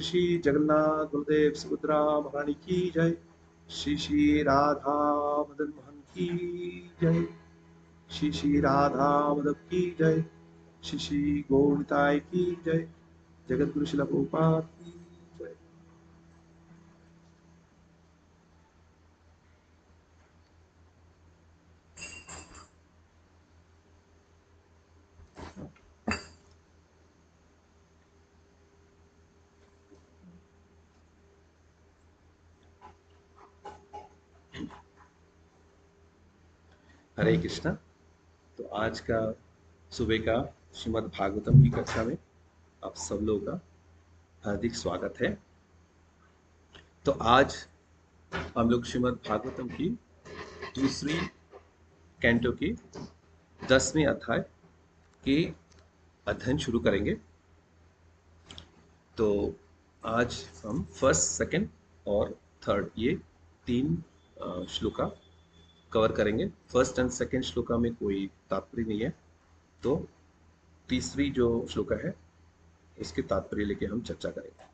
श्री जगन्नाथ बलदेव सुभद्रा महारानी की जय। श्री श्री राधा मदन मोहन की जय। श्री श्री राधा माधव की जय। श्री श्री गौरताय की जय। जगत गुरु श्रील प्रभुपाद की जय। हरे कृष्णा। तो आज का सुबह का श्रीमद् भागवतम की कक्षा में आप सब लोगों का हार्दिक स्वागत है। तो आज हम लोग श्रीमद् भागवतम की दूसरी कैंटो की 10वें अध्याय के अध्ययन शुरू करेंगे। तो आज हम फर्स्ट, सेकंड और थर्ड ये 3 श्लोका कवर करेंगे। फर्स्ट एंड सेकंड श्लोका में कोई तात्पर्य नहीं है, तो तीसरी जो श्लोका है उसके तात्पर्य लेके हम चर्चा करेंगे।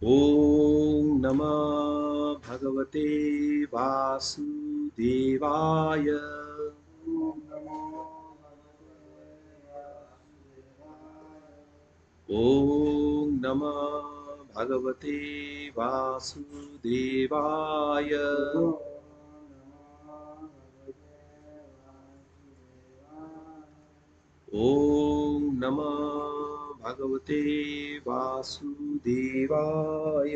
ओम नमः भगवते वासुदेवाय। ओम नमः भगवते वासुदेवाय। ओम नमः भगवते वासुदेवाय।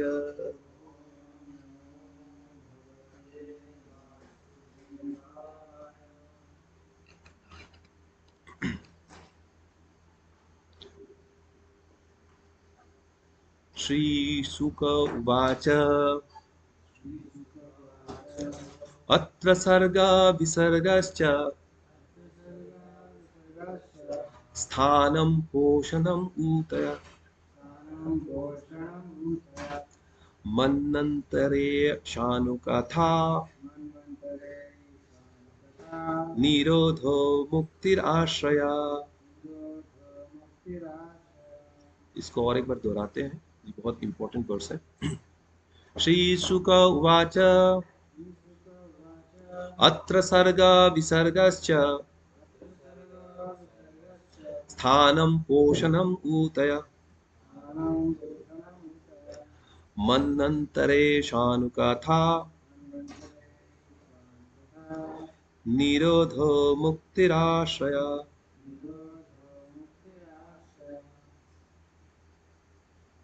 श्रीशुक उवाच अत्र सर्गा विसर्गश्च स्थानं पोषणम् ऊतय मन्वन्तरे शानुकथा निरोधो मुक्तिराश्रया। इसको और एक बार दोहराते हैं, ये बहुत इंपॉर्टेंट वर्स है। श्री शुक उवाच अत्र सर्गा विसर्गश्च स्थानं पोषणम् ऊतय मन्वन्तरे शानुकथा निरोधो मुक्तिराश्रया।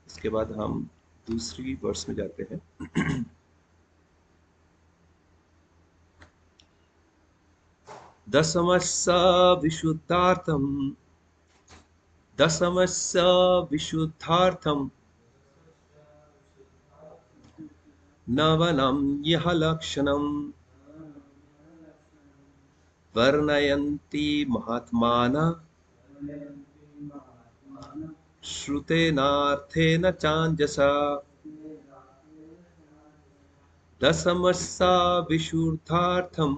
इसके बाद हम दूसरी वर्स में जाते हैं। दशमस्य विशुद्धार्थं नवनं यः लक्षणं वर्णयन्ति महात्मानः श्रुतेनार्थेन चाञ्जसा। दशमस्य विशुद्धार्थं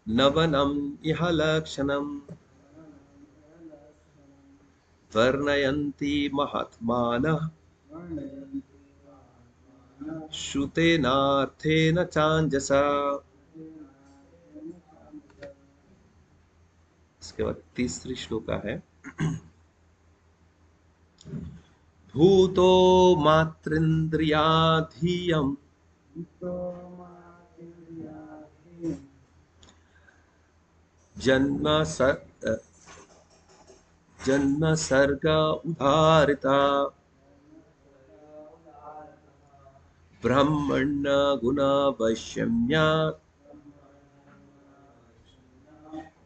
नवनं यः लक्षणं वर्णयन्ति महात्मानः श्रुतेनार्थेन चाञ्जसा। इसके बाद तीसरी श्लोका है। भूतो मातृन्द्रियाधीयम् जन्म सर्ग उदारिता ब्रह्मण्य गुण वैषम्यात्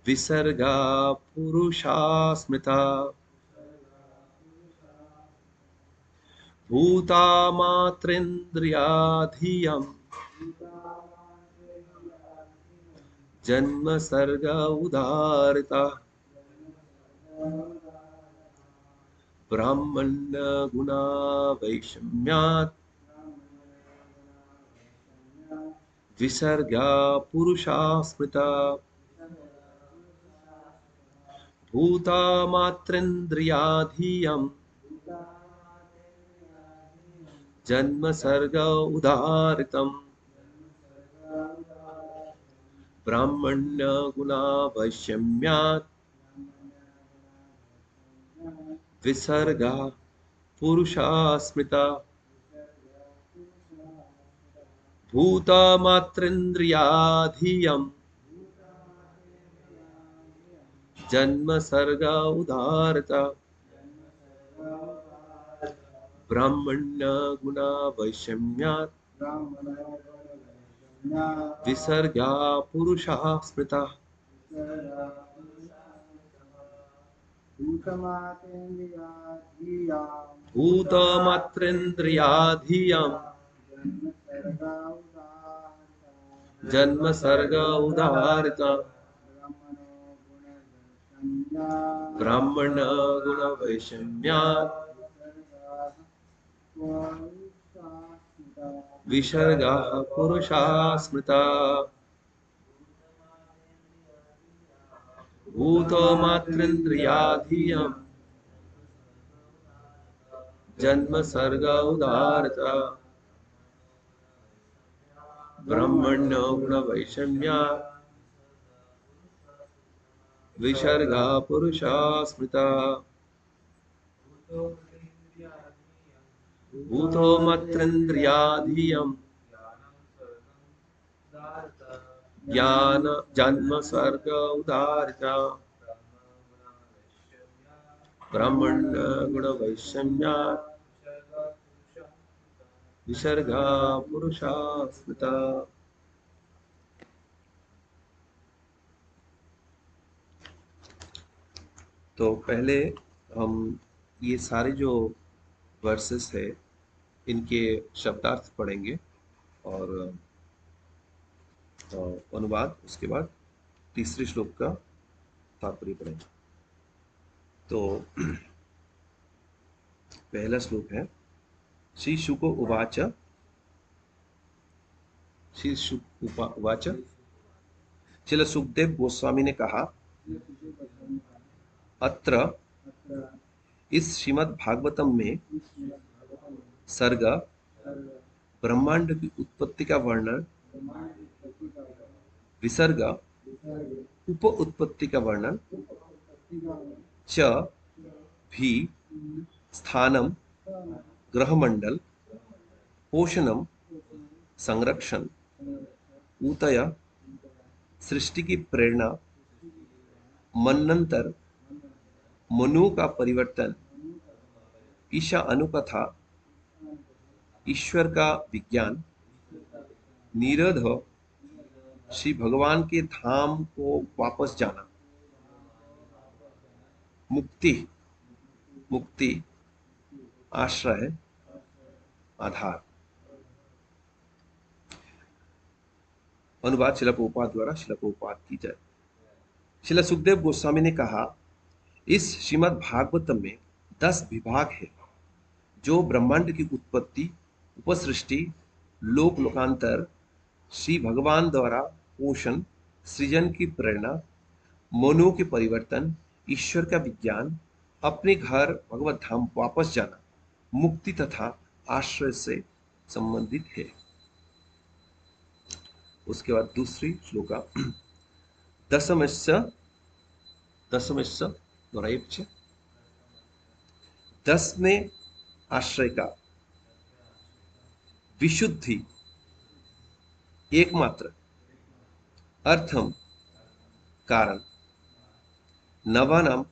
विसर्गा पुरुषा स्मृता। भूता मातृन्द्रियाधीयम् जन्म सर्ग उदारिता ब्राह्मण्य गुणा वैषम्यात् विसर्गा पुरुषा स्मृता। भूता मातृन्द्रियाधीयम् जन्म सर्ग उदारितम् ब्राह्मण्य गुणा वैषम्यात् विसर्गा पुरुषा स्मृता। भूता मातृन्द्रियाधीयम् जन्म सर्ग उदारिता ब्राह्मण्य गुणा वैषम्यात् विसर्गा पुरुषा स्मृता। भूतमात्रेन्द्रियाधीयम् जन्म सर्ग उदाहृता ब्राह्मण गुण वैषम्यात् विसर्गाः पुरुषा स्मृता भूतो मात्रेन्द्रियाधीयम् जन्म सर्ग उदाहृता ब्रह्मण्यो गुण वैषम्यात् विसर्गा पुरुषा स्मृता भूतो मत्रेन्द्रियाधीयम् ज्ञान जन्म सर्ग उदाहृता ब्रह्मण्य गुण वैषम्यात् विसर्गा पुरुषा स्मृता। तो पहले हम ये सारे जो वर्सेस है इनके शब्दार्थ पढ़ेंगे और अनुवाद, उसके बाद तीसरे श्लोक का तात्पर्य पढ़ेंगे। तो पहला श्लोक है श्री शुक उवाच श्रील सुखदेव गोस्वामी ने कहा, अत्र इस श्रीमद् भागवतम में सर्ग ब्रह्मांड की उत्पत्ति का वर्णन, विसर्ग उप उत्पत्ति का वर्णन, च भी स्थानम ग्रहमंडल, पोषणम संरक्षण, ऊतय सृष्टि की प्रेरणा, मन्वंतर मनु का परिवर्तन, ईशा अनुकथा ईश्वर का विज्ञान, निरोध श्री भगवान के धाम को वापस जाना, मुक्ति मुक्ति आश्रय आधार। अनुवाद शिला प्रभुपाद द्वारा शिला प्रभुपाद की जाए। शिला सुखदेव गोस्वामी ने कहा, इस श्रीमद् भागवतम में 10 विभाग है जो ब्रह्मांड की उत्पत्ति, उपसृष्टि, लोक लोकांतर, श्री भगवान द्वारा पोषण, सृजन की प्रेरणा, मनु के परिवर्तन, ईश्वर का विज्ञान, अपने घर भगवत धाम वापस जाना, मुक्ति तथा आश्रय से संबंधित है। उसके बाद दूसरी श्लोका दशमस्य दोहराइए पीछे। 10वें आश्रय का विशुद्धि एकमात्र अर्थम कारण, नवानाम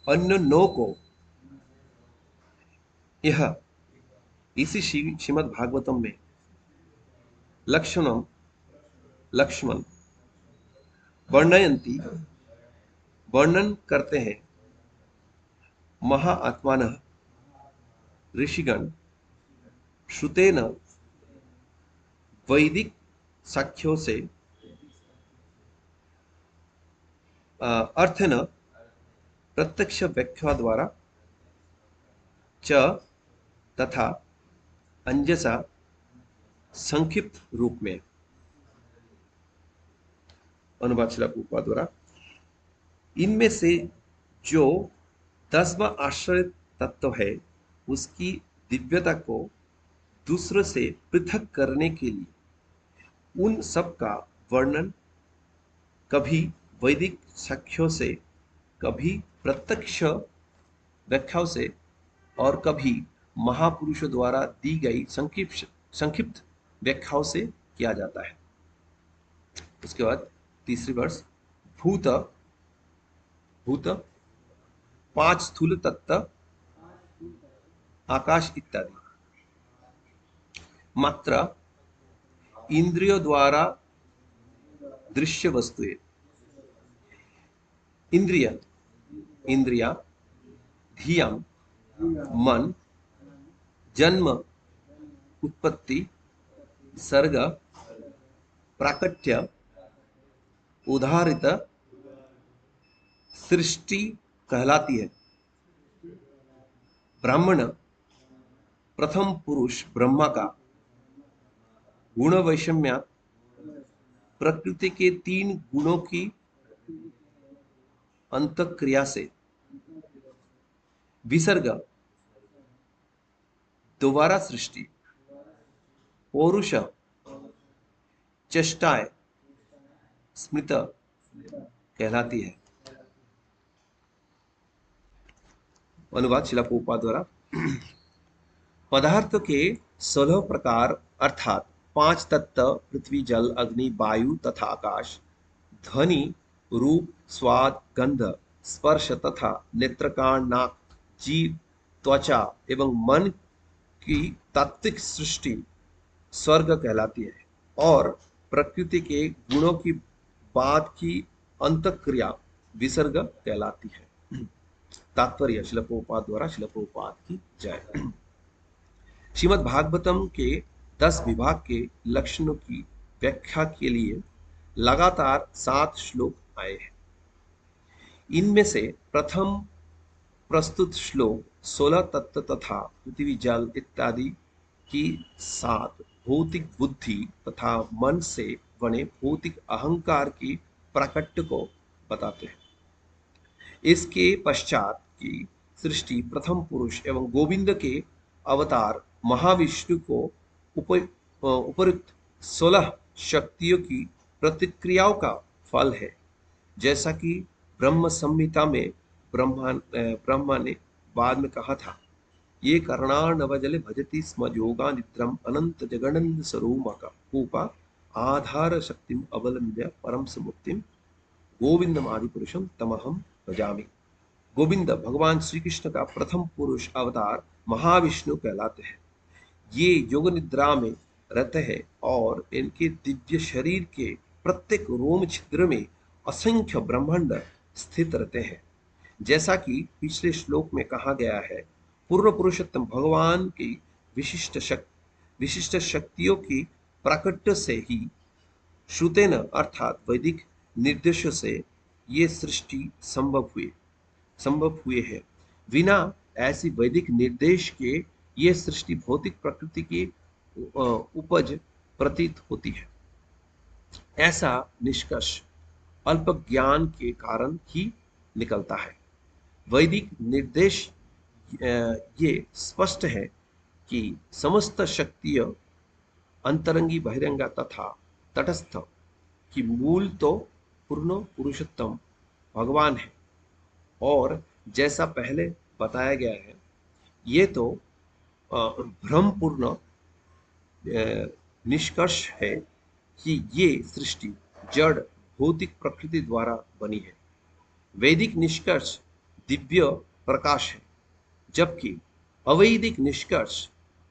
अन्य 9 को यह इसी श्रीमद् भागवतम में लक्षणम लक्ष्मण वर्णयंती वर्णन करते हैं, महाआत्मान ऋषिगण श्रुतेन वैदिक साक्ष्यों से अर्थेन प्रत्यक्ष व्याख्या द्वारा च तथा अंजसा संक्षिप्त रूप में। अनुवाद शिला प्रभुपाद द्वारा, इनमें से जो 10वां आश्रय तत्व है उसकी दिव्यता को दूसरों से पृथक करने के लिए उन सब का वर्णन कभी वैदिक साक्ष्यों से, कभी प्रत्यक्ष व्याख्याओं से और कभी महापुरुषों द्वारा दी गई संक्षिप्त व्याख्याओं से किया जाता है। उसके बाद तीसरी वर्ष भूत 5 स्थूल तत्व, आकाश इत्यादि, मात्रा इंद्रियों द्वारा दृश्य वस्तुएं, इंद्रिया धियम मन, जन्म उत्पत्ति, सर्ग प्राकट्य उदाहरित सृष्टि कहलाती है। ब्राह्मण प्रथम पुरुष ब्रह्मा का गुण वैषम्य प्रकृति के 3 गुणों की अंतःक्रिया से विसर्ग दोबारा सृष्टि पौरुष चेष्टाएं स्मृत कहलाती है। अनुवाद शिला प्रभुपाद द्वारा। पदार्थ के 16 प्रकार अर्थात 5 तत्व पृथ्वी जल अग्नि वायु तथा आकाश ध्वनि रूप स्वाद गंध स्पर्श तथा नेत्रकान नाक जीव त्वचा एवं मन की तात्विक सृष्टि स्वर्ग कहलाती है और प्रकृति के गुणों की बाद की अंतक्रिया विसर्ग कहलाती है। तात्पर्य शिला प्रभुपाद द्वारा। शिला प्रभुपाद की जय। श्रीमद् भागवतम के 10 विभाग के लक्षणों की व्याख्या के लिए लगातार 7 श्लोक आए हैं। इनमें से प्रथम प्रस्तुत श्लोक 16 तत्व तथा पृथ्वी जल इत्यादि की 7 भौतिक बुद्धि तथा मन से बने भौतिक अहंकार की प्राकट्य को बताते हैं। इसके पश्चात की सृष्टि प्रथम पुरुष एवं गोविंद के अवतार महाविष्णु को उपयुक्त 16 शक्तियों की प्रतिक्रियाओं का फल है। जैसा कि ब्रह्म संहिता में ब्रह्मा ने बाद में कहा था, ये कर्णार्णवजले भजति स्म योगा निद्रम अनंत जगनंद स्वरूपा आधार शक्तिम अवलंब्य परम समुक्तिम गोविंदम आदि पुरुषम तमहम भजामि। गोविंद भगवान श्री कृष्ण का प्रथम पुरुष अवतार महाविष्णु कहलाते हैं। ये योग निद्रा में रहते हैं और इनके दिव्य शरीर के प्रत्येक रोम छिद्र में असंख्य ब्रह्मांड स्थित रहते हैं। जैसा कि पिछले श्लोक में कहा गया है, पूर्ण पुरुषोत्तम भगवान की विशिष्ट शक्तियों की प्राकट्य से ही श्रुतेन अर्थात वैदिक निर्देशों से ये सृष्टि संभव हुए है। बिना ऐसी वैदिक निर्देश के ये सृष्टि भौतिक प्रकृति की उपज प्रतीत होती है। ऐसा निष्कर्ष अल्प ज्ञान के कारण ही निकलता है। वैदिक निर्देश ये स्पष्ट है कि समस्त शक्तियां अंतरंगी बहिरंगा तथा तटस्थ की मूल तो पूर्ण पुरुषोत्तम भगवान है। और जैसा पहले बताया गया है, ये तो भ्रमपूर्ण निष्कर्ष है कि ये सृष्टि जड़ भौतिक प्रकृति द्वारा बनी है। वैदिक निष्कर्ष दिव्य प्रकाश है, जबकि अवैदिक निष्कर्ष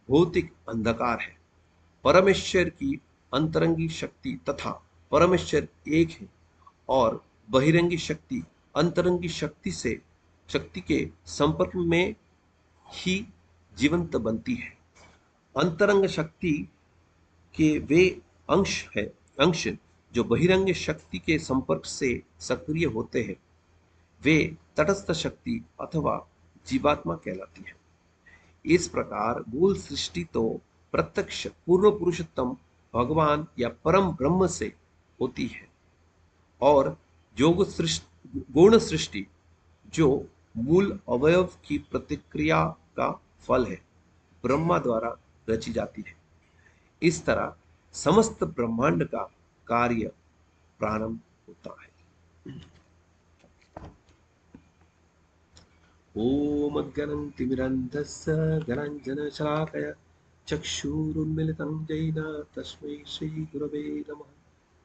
भौतिक अंधकार है। परमेश्वर की अंतरंगी शक्ति तथा परमेश्वर एक है और बहिरंगी शक्ति अंतरंगी शक्ति के संपर्क में ही जीवंत बनती है। अंतरंग शक्ति के वे अंश जो बहिरंग शक्ति के संपर्क से सक्रिय होते हैं, वे तटस्थ शक्ति अथवा जीवात्मा कहलाती है। इस प्रकार मूल सृष्टि तो प्रत्यक्ष पूर्ण पुरुषोत्तम भगवान या परम ब्रह्म से होती है और गौण सृष्टि जो मूल अवयव की प्रतिक्रिया का फल है, ब्रह्मा द्वारा रची जाती है। इस तरह समस्त ब्रह्मांड का कार्य प्रारंभ होता है। ओम अज्ञानतिमिरन्धस्य ज्ञानाञ्जनशलाकया चक्षुरुन्मीलितं येन तस्मै श्रीगुरवे नमः।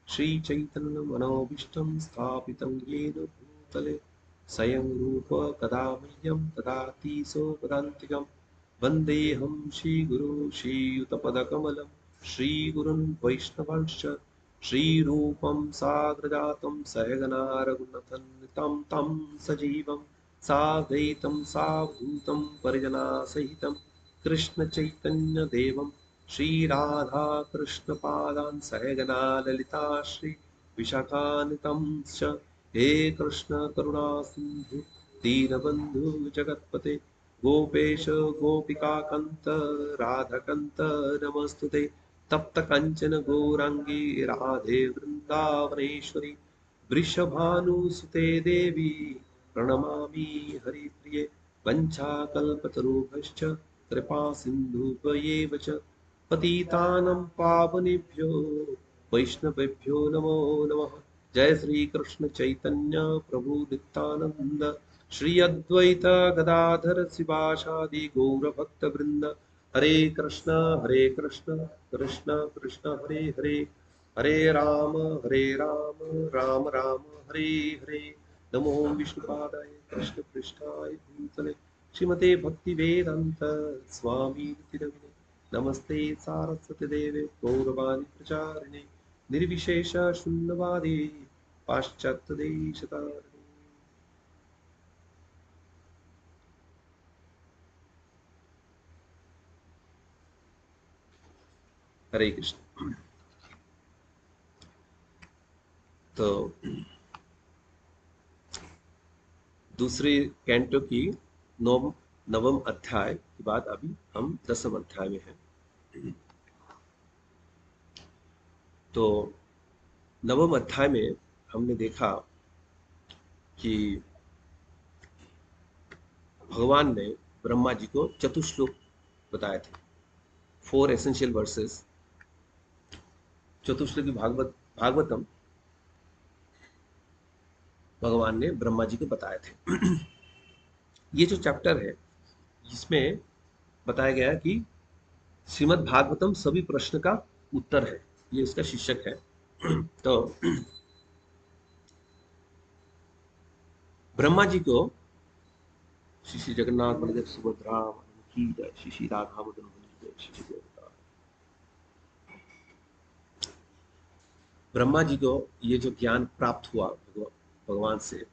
श्रीचैतन्यमनोभीष्टं स्थापितं येन भूतले स्वयं रूप कदा मह्यं ददाति स्वपदान्तिकं। वन्देऽहं श्रीगुरुं श्रीयुतपदकमलं श्रीगुरुन् वैष्णवांश्च श्रीरूपं साग्रजातं सहगना रघुनाथं तं सजीवं साद्वैतं सावधूतं परिजनासहितं कृष्ण चैतन्य देवं श्री राधा कृष्ण पादान् सहगना ललिता श्री विशाखान्वितांश्च हे कृष्ण करुणा सिन्धु दीनबन्धु जगत्पते गोपेश गोपिकान्त राधकन्त नमस्तुते तप्त कंचन गौरांगी राधे वृंदावनेश्वरी वृषभानुसुते देवी प्रणमामि हरिप्रिये वञ्चाकल्पतरुभ्यश्च कृपा सिन्धुभ्येव च पतितानं पावनेभ्यो वैष्णवेभ्यो नमो नमः। जय श्री कृष्ण चैतन्य प्रभु नित्यानंद श्री अद्वैत गदाधर शिवासादि गौर भक्त वृंद हरे कृष्ण कृष्ण कृष्ण हरे हरे हरे राम राम राम हरे हरे नमो विष्णुपादाय कृष्ण पृष्ठाय भूतले श्रीमते भक्ति वेदांत स्वामी तिरविने नमस्ते सारस्वती देवे गौरवाणी प्रचारिणे निर्विशेष शून्यवादी पाश्चात्य देशतारिणे। हरे कृष्ण। तो दूसरे कैंटो की नवम अध्याय के बाद अभी हम 10वें अध्याय में हैं। तो नवम अध्याय में हमने देखा कि भगवान ने ब्रह्मा जी को चतुश्लोक बताए थे, 4 एसेंशियल वर्सेस। चतुश्लोकी भागवतम भगवान ने ब्रह्मा जी को बताए थे। ये जो चैप्टर है इसमें बताया गया है कि श्रीमद् भागवतम सभी प्रश्न का उत्तर है, ये इसका शीर्षक है। तो ब्रह्मा जी को श्री श्री जगन्नाथ बलदेव सुभद्रा की जय, श्री श्री राधा मदन की जय, श्री श्री गोविंदा। ब्रह्मा जी को ये जो ज्ञान प्राप्त हुआ भगवान से,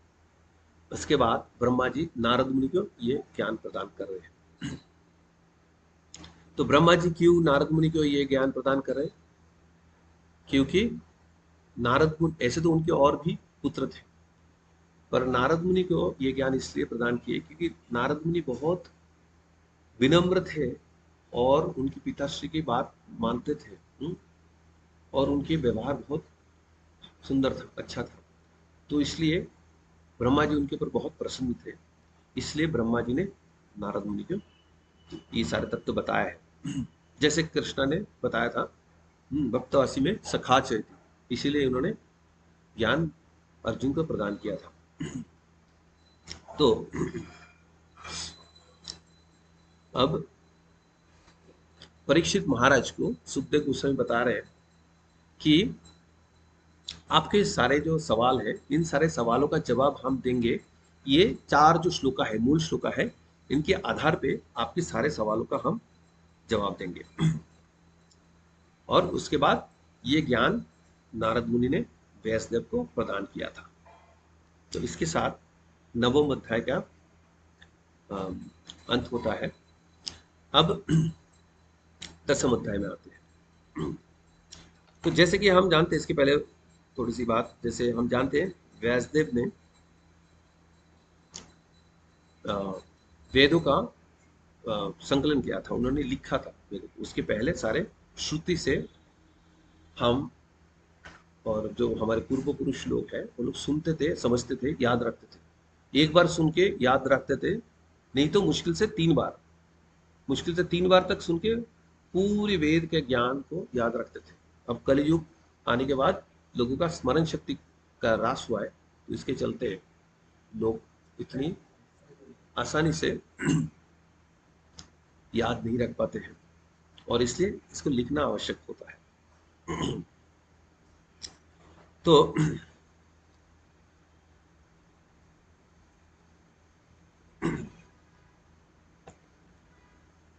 उसके बाद ब्रह्मा जी नारद मुनि को ये ज्ञान प्रदान कर रहे हैं। तो ब्रह्मा जी क्यों नारद मुनि को ये ज्ञान प्रदान कर रहे हैं? क्योंकि नारद मुनि, ऐसे तो उनके और भी पुत्र थे, पर नारद मुनि को ये ज्ञान इसलिए प्रदान किए क्योंकि नारद मुनि बहुत विनम्र थे और उनके पिताश्री की बात मानते थे। और उनके व्यवहार बहुत सुंदर था, अच्छा था। तो इसलिए ब्रह्मा जी उनके ऊपर बहुत प्रसन्न थे। इसलिए ब्रह्मा जी ने नारद मुनि को ये सारे तत्व बताया है। जैसे कृष्ण ने बताया था भक्तवासी में सखा चैती, इसीलिए उन्होंने ज्ञान अर्जुन को प्रदान किया था। तो अब परीक्षित महाराज को सुखदेव गोस्वामी बता रहे हैं कि आपके सारे जो सवाल है, इन सारे सवालों का जवाब हम देंगे। ये 4 जो श्लोका है, मूल श्लोका है, इनके आधार पे आपके सारे सवालों का हम जवाब देंगे। और उसके बाद ये ज्ञान नारद मुनि ने व्यासदेव को प्रदान किया था। तो इसके साथ नवम अध्याय का अंत होता है। अब 10वें अध्याय में आते हैं। तो जैसे कि हम जानते हैं, इसके पहले थोड़ी सी बात, जैसे हम जानते हैं व्यासदेव ने वेदों का संकलन किया था, उन्होंने लिखा था वेदों को। उसके पहले सारे श्रुति से हम और जो हमारे पूर्व पुरुष लोग हैं वो लोग सुनते थे, समझते थे, याद रखते थे। एक बार सुन के याद रखते थे, नहीं तो मुश्किल से 3 बार, मुश्किल से 3 बार तक सुन के पूरी वेद के ज्ञान को याद रखते थे। अब कलयुग आने के बाद लोगों का स्मरण शक्ति का ह्रास हुआ है, तो इसके चलते लोग इतनी आसानी से याद नहीं रख पाते हैं, और इसलिए इसको लिखना आवश्यक होता है। तो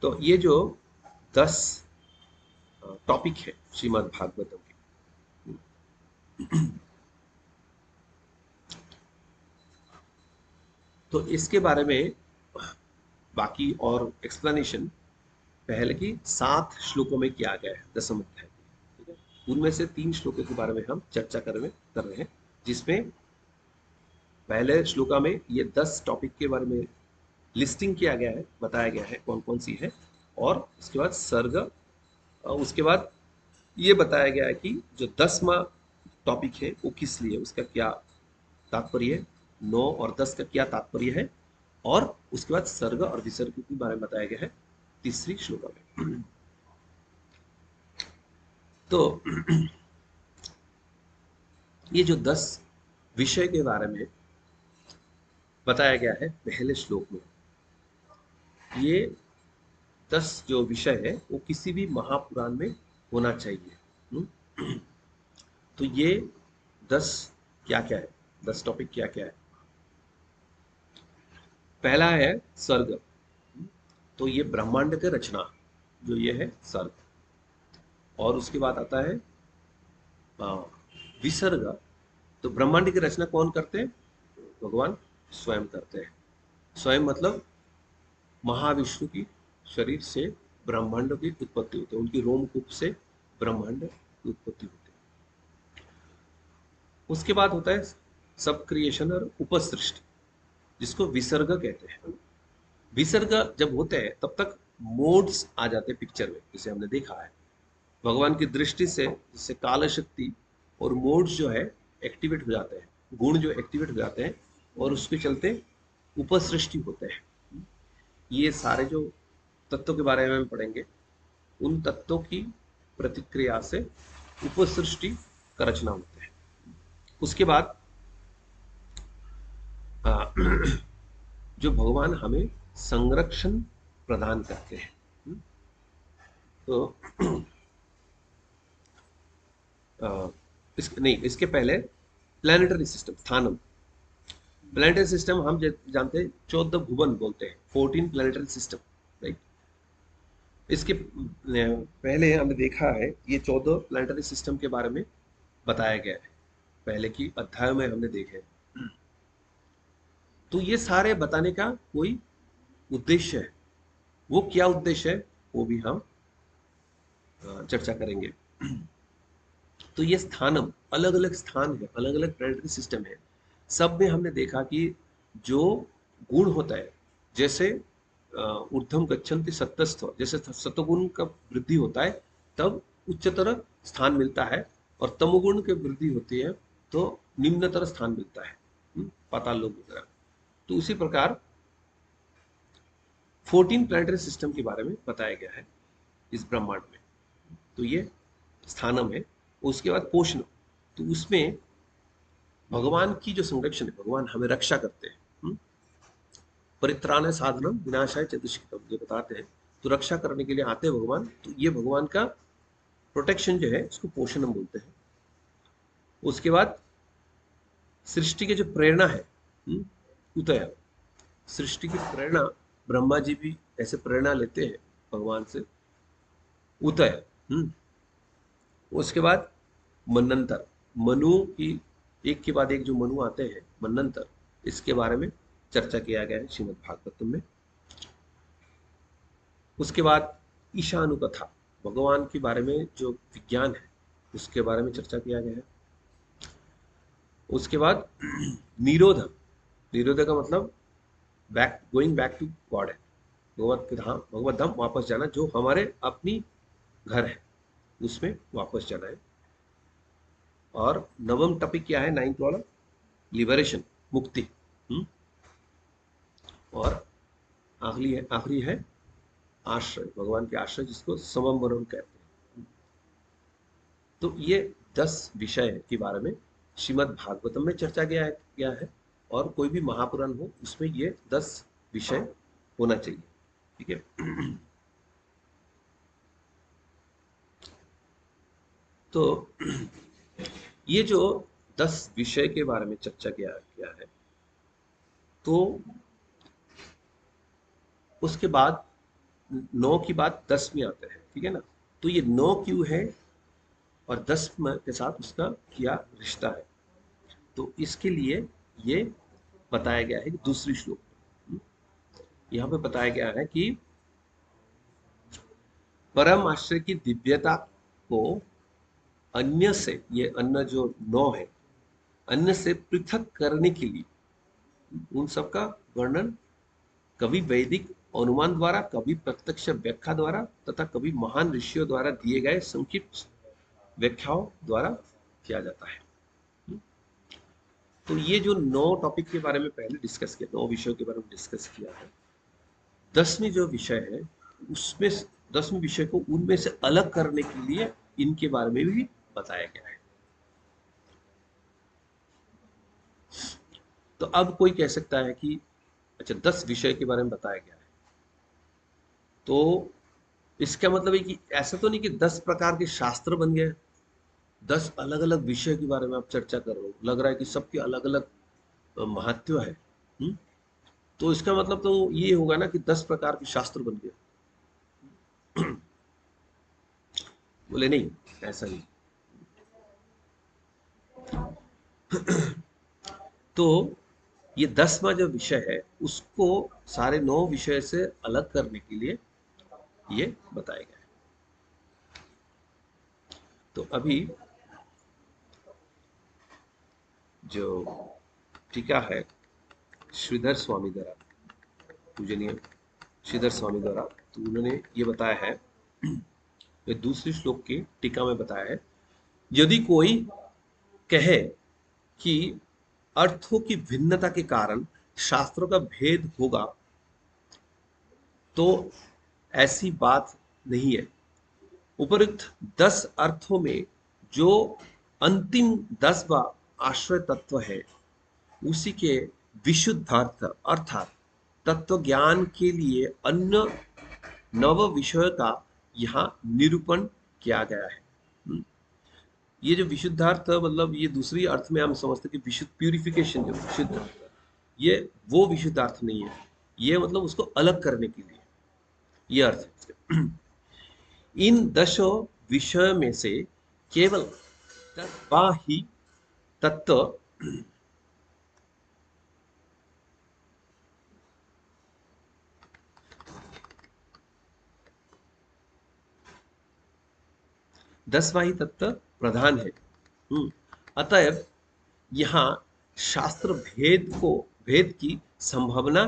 तो ये जो 10 टॉपिक है श्रीमद् भागवतम की, तो इसके बारे में बाकी और एक्सप्लेनेशन पहले की 7 श्लोकों में किया गया है, दसम अध्याय। ठीक है, उनमें से 3 श्लोकों के बारे में हम चर्चा कर रहे हैं, जिसमें पहले श्लोका में ये 10 टॉपिक के बारे में लिस्टिंग किया गया है, बताया गया है कौन कौन सी है, और उसके बाद सर्ग, उसके बाद ये बताया गया है कि जो 10वां टॉपिक है वो किस लिए, उसका क्या तात्पर्य है, 9 और 10 का क्या तात्पर्य है, और उसके बाद सर्ग और विसर्ग के बारे में बताया गया है तीसरी श्लोका में। तो ये जो 10 विषय के बारे में बताया गया है पहले श्लोक में, ये 10 जो विषय है वो किसी भी महापुराण में होना चाहिए। तो ये 10 क्या क्या है, 10 टॉपिक क्या क्या है। पहला है सर्ग। तो ये ब्रह्मांड के रचना, जो ये है सर्ग। और उसके बाद आता है विसर्ग। तो ब्रह्मांड की रचना कौन करते हैं? भगवान स्वयं करते हैं। स्वयं मतलब महाविष्णु की शरीर से ब्रह्मांड की उत्पत्ति होती है, उनकी रोमकूप से ब्रह्मांड की उत्पत्ति होती है। उसके बाद होता है सब क्रिएशन और उपसृष्टि, जिसको विसर्ग कहते हैं। विसर्ग जब होते हैं तब तक मोड्स आ जाते हैं पिक्चर में, जिसे हमने देखा है भगवान की दृष्टि से, जिससे काल शक्ति और मोड्स जो है एक्टिवेट हो जाते हैं, गुण जो एक्टिवेट हो जाते हैं, और उसके चलते उपसृष्टि होते हैं। ये सारे जो तत्वों के बारे में हम पढ़ेंगे, उन तत्वों की प्रतिक्रिया से उपसृष्टि का रचना होते हैं। उसके बाद जो भगवान हमें संरक्षण प्रदान करते हैं। तो इसके पहले प्लानिटरी सिस्टम, स्थानम। प्लानिटरी सिस्टम हम जानते हैं 14 भुवन बोलते हैं, 14 प्लानिटरी सिस्टम, राइट। इसके पहले हमने देखा है ये 14 प्लानिटरी सिस्टम के बारे में बताया गया है, पहले की अध्याय में हमने देखे। तो ये सारे बताने का कोई उद्देश्य है, वो क्या उद्देश्य है वो भी हम चर्चा करेंगे। तो ये स्थानम, अलग अलग स्थान है, अलग अलग प्लानिटरी सिस्टम है। सब में हमने देखा कि जो गुण होता है, जैसे ऊर्ध्वम गच्छन्ति सत्तस्थ, जैसे सतोगुण का वृद्धि होता है तब उच्चतर स्थान मिलता है, और तमोगुण की वृद्धि होती है तो निम्नतर स्थान मिलता है, पाताल लोक वगैरह। तो उसी प्रकार 14 प्लानिटरी सिस्टम के बारे में बताया गया है इस ब्रह्मांड में। तो ये स्थानम है। उसके बाद पोषण, तो उसमें भगवान की जो संरक्षण है, भगवान हमें रक्षा करते हैं। परित्राण साधनम विनाशाय चतुष्कृतम, जो बताते हैं, तो रक्षा करने के लिए आते हैं भगवान। तो ये भगवान का प्रोटेक्शन जो है इसको पोषणम बोलते हैं। उसके बाद सृष्टि की जो प्रेरणा है, उदय, सृष्टि की प्रेरणा, ब्रह्मा जी भी ऐसे प्रेरणा लेते हैं भगवान से, उदय। उसके बाद मनंतर, मनु की एक के बाद एक जो मनु आते हैं, मनंतर, इसके बारे में चर्चा किया गया है श्रीमद् भागवतम में। उसके बाद ईशानुकथा, भगवान के बारे में जो विज्ञान है उसके बारे में चर्चा किया गया है। उसके बाद निरोध, निरोध का मतलब back, going back to God है, भगवत धाम वापस जाना, जो हमारे अपनी घर है उसमें वापस जाना है। और नवम टॉपिक क्या है, 9th वाला, लिबरेशन, मुक्ति। और आखिरी है आश्रय, भगवान के आश्रय, जिसको समम कहते हैं। तो ये 10 विषय के बारे में श्रीमद् भागवतम में चर्चा गया है, और कोई भी महापुराण हो उसमें ये 10 विषय होना चाहिए। ठीक है। तो ये जो 10 विषय के बारे में चर्चा किया है, तो उसके बाद 9 की बात 10 में आते हैं, ठीक है ना। तो ये 9 क्यों है और 10 के साथ उसका क्या रिश्ता है, तो इसके लिए ये बताया गया है कि दूसरी श्लोक में। यहाँ पे बताया गया है कि परम आश्रय की दिव्यता को अन्य से, ये अन्य जो नौ है, अन्य से पृथक करने के लिए उन सबका वर्णन कभी वैदिक अनुमान द्वारा, कभी प्रत्यक्ष व्याख्या द्वारा तथा कभी महान ऋषियों द्वारा दिए गए संक्षिप्त व्याख्याओं द्वारा किया जाता है। तो ये जो 9 टॉपिक के बारे में पहले डिस्कस किया, 9 विषयों के बारे में डिस्कस किया है, 10वीं जो विषय है उसमें 10वीं विषय को उनमें से अलग करने के लिए इनके बारे में भी बताया गया है। तो अब कोई कह सकता है कि अच्छा 10 विषय के बारे में बताया गया है, तो इसका मतलब है कि ऐसा तो नहीं कि 10 प्रकार के शास्त्र बन गए, 10 अलग अलग विषय के बारे में आप चर्चा कर रहे हो, लग रहा है कि सबके अलग अलग महत्व है। तो इसका मतलब तो ये होगा ना कि 10 प्रकार के शास्त्र बन गए। बोले नहीं, ऐसा नहीं। तो ये 10वां जो विषय है उसको सारे 9 विषय से अलग करने के लिए ये बताया गया है। तो अभी जो टीका है श्रीधर स्वामी द्वारा, पूजनीय श्रीधर स्वामी द्वारा, तो उन्होंने ये बताया है, ये दूसरे श्लोक की टीका में बताया है, यदि कोई कहे कि अर्थों की भिन्नता के कारण शास्त्रों का भेद होगा तो ऐसी बात नहीं है। उपरोक्त 10 अर्थों में जो अंतिम 10वां आश्रय तत्व है उसी के विशुद्धार्थ अर्थात तत्व ज्ञान के लिए अन्य नव विषय का यहाँ निरूपण किया गया है। ये जो विशुद्धार्थ मतलब ये दूसरी अर्थ में हम समझते हैं कि विशुद्ध प्यूरिफिकेशन, जो विशुद्ध, ये वो विशुद्धार्थ नहीं है, ये मतलब उसको अलग करने के लिए ये अर्थ है। इन 10 विषय में से केवल 10वां ही तत्व 10वां ही तत्व प्रधान है। अतएव यहाँ शास्त्र भेद की संभावना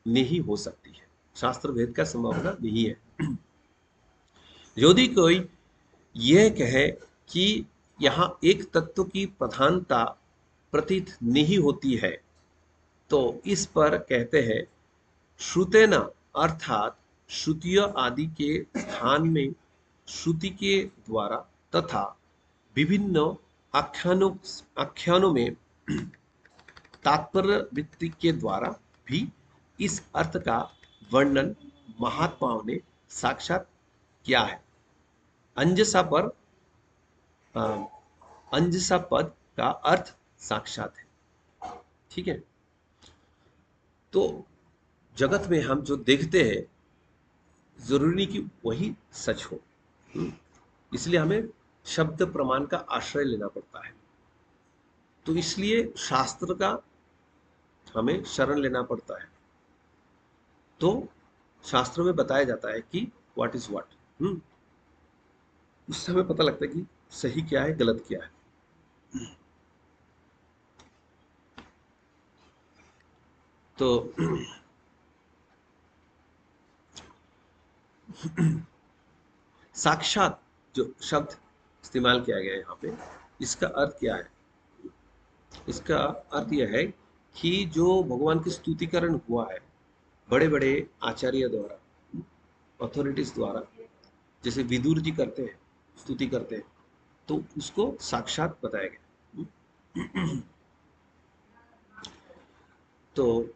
नहीं हो सकती है, शास्त्र भेद का संभावना नहीं है। यदि कोई यह कहे कि यहाँ एक तत्व की प्रधानता प्रतीत नहीं होती है तो इस पर कहते हैं श्रुतेन, अर्थात श्रुतियों आदि के स्थान में श्रुति के द्वारा तथा विभिन्न आख्यानों में तात्पर्य वृत्ति के द्वारा भी इस अर्थ का वर्णन महात्माओं ने साक्षात किया है। अंजसा पर अंजसा पद का अर्थ साक्षात है। ठीक है, तो जगत में हम जो देखते हैं जरूरी नहीं कि वही सच हो, इसलिए हमें शब्द प्रमाण का आश्रय लेना पड़ता है। तो इसलिए शास्त्र का हमें शरण लेना पड़ता है। तो शास्त्र में बताया जाता है कि व्हाट इज व्हाट, उससे हमें पता लगता है कि सही क्या है, गलत क्या है। तो साक्षात जो शब्द इस्तेमाल किया गया है यहाँ पे, इसका अर्थ क्या है? इसका अर्थ यह है कि जो भगवान की स्तुतिकरण हुआ है बड़े बड़े आचार्य द्वारा, अथॉरिटीज द्वारा, जैसे विदुर जी करते हैं, स्तुति करते हैं, तो उसको साक्षात बताया गया। तो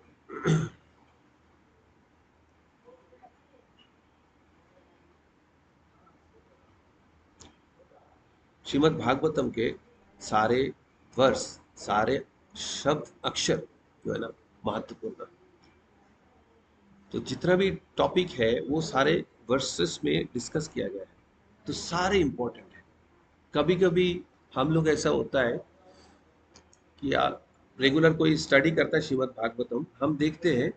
श्रीमद् भागवतम के सारे वर्ष, सारे शब्द अक्षर जो है ना महत्वपूर्ण, तो जितना भी टॉपिक है वो सारे वर्सेस में डिस्कस किया गया है, तो सारे इंपॉर्टेंट है। कभी कभी हम लोग ऐसा होता है कि यार रेगुलर कोई स्टडी करता है श्रीमद् भागवतम, हम देखते हैं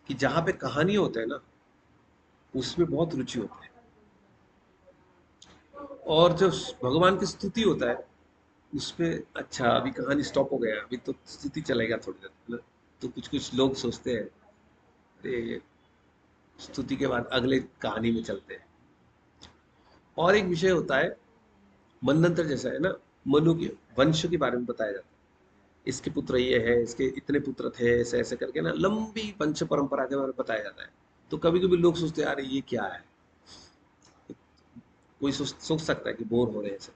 कि जहाँ पे कहानी होता है ना उसमें बहुत रुचि होता है, और जब भगवान की स्तुति होता है उसमें, अच्छा अभी कहानी स्टॉप हो गया, अभी तो स्तुति चलेगा थोड़ी देर, है ना? तो कुछ कुछ लोग सोचते हैं अरे स्तुति के बाद अगले कहानी में चलते हैं। और एक विषय होता है मनंतर जैसा, है ना, मनु के वंश के बारे में बताया जाता है। इसके पुत्र ये है, इसके इतने पुत्र थे, ऐसे ऐसे करके ना लंबी वंश परंपरा के बारे में बताया जाता है। तो कभी कभी लोग सोचते हैं अरे ये क्या है, कोई सोच सकता है कि बोर हो रहे हैं ऐसे।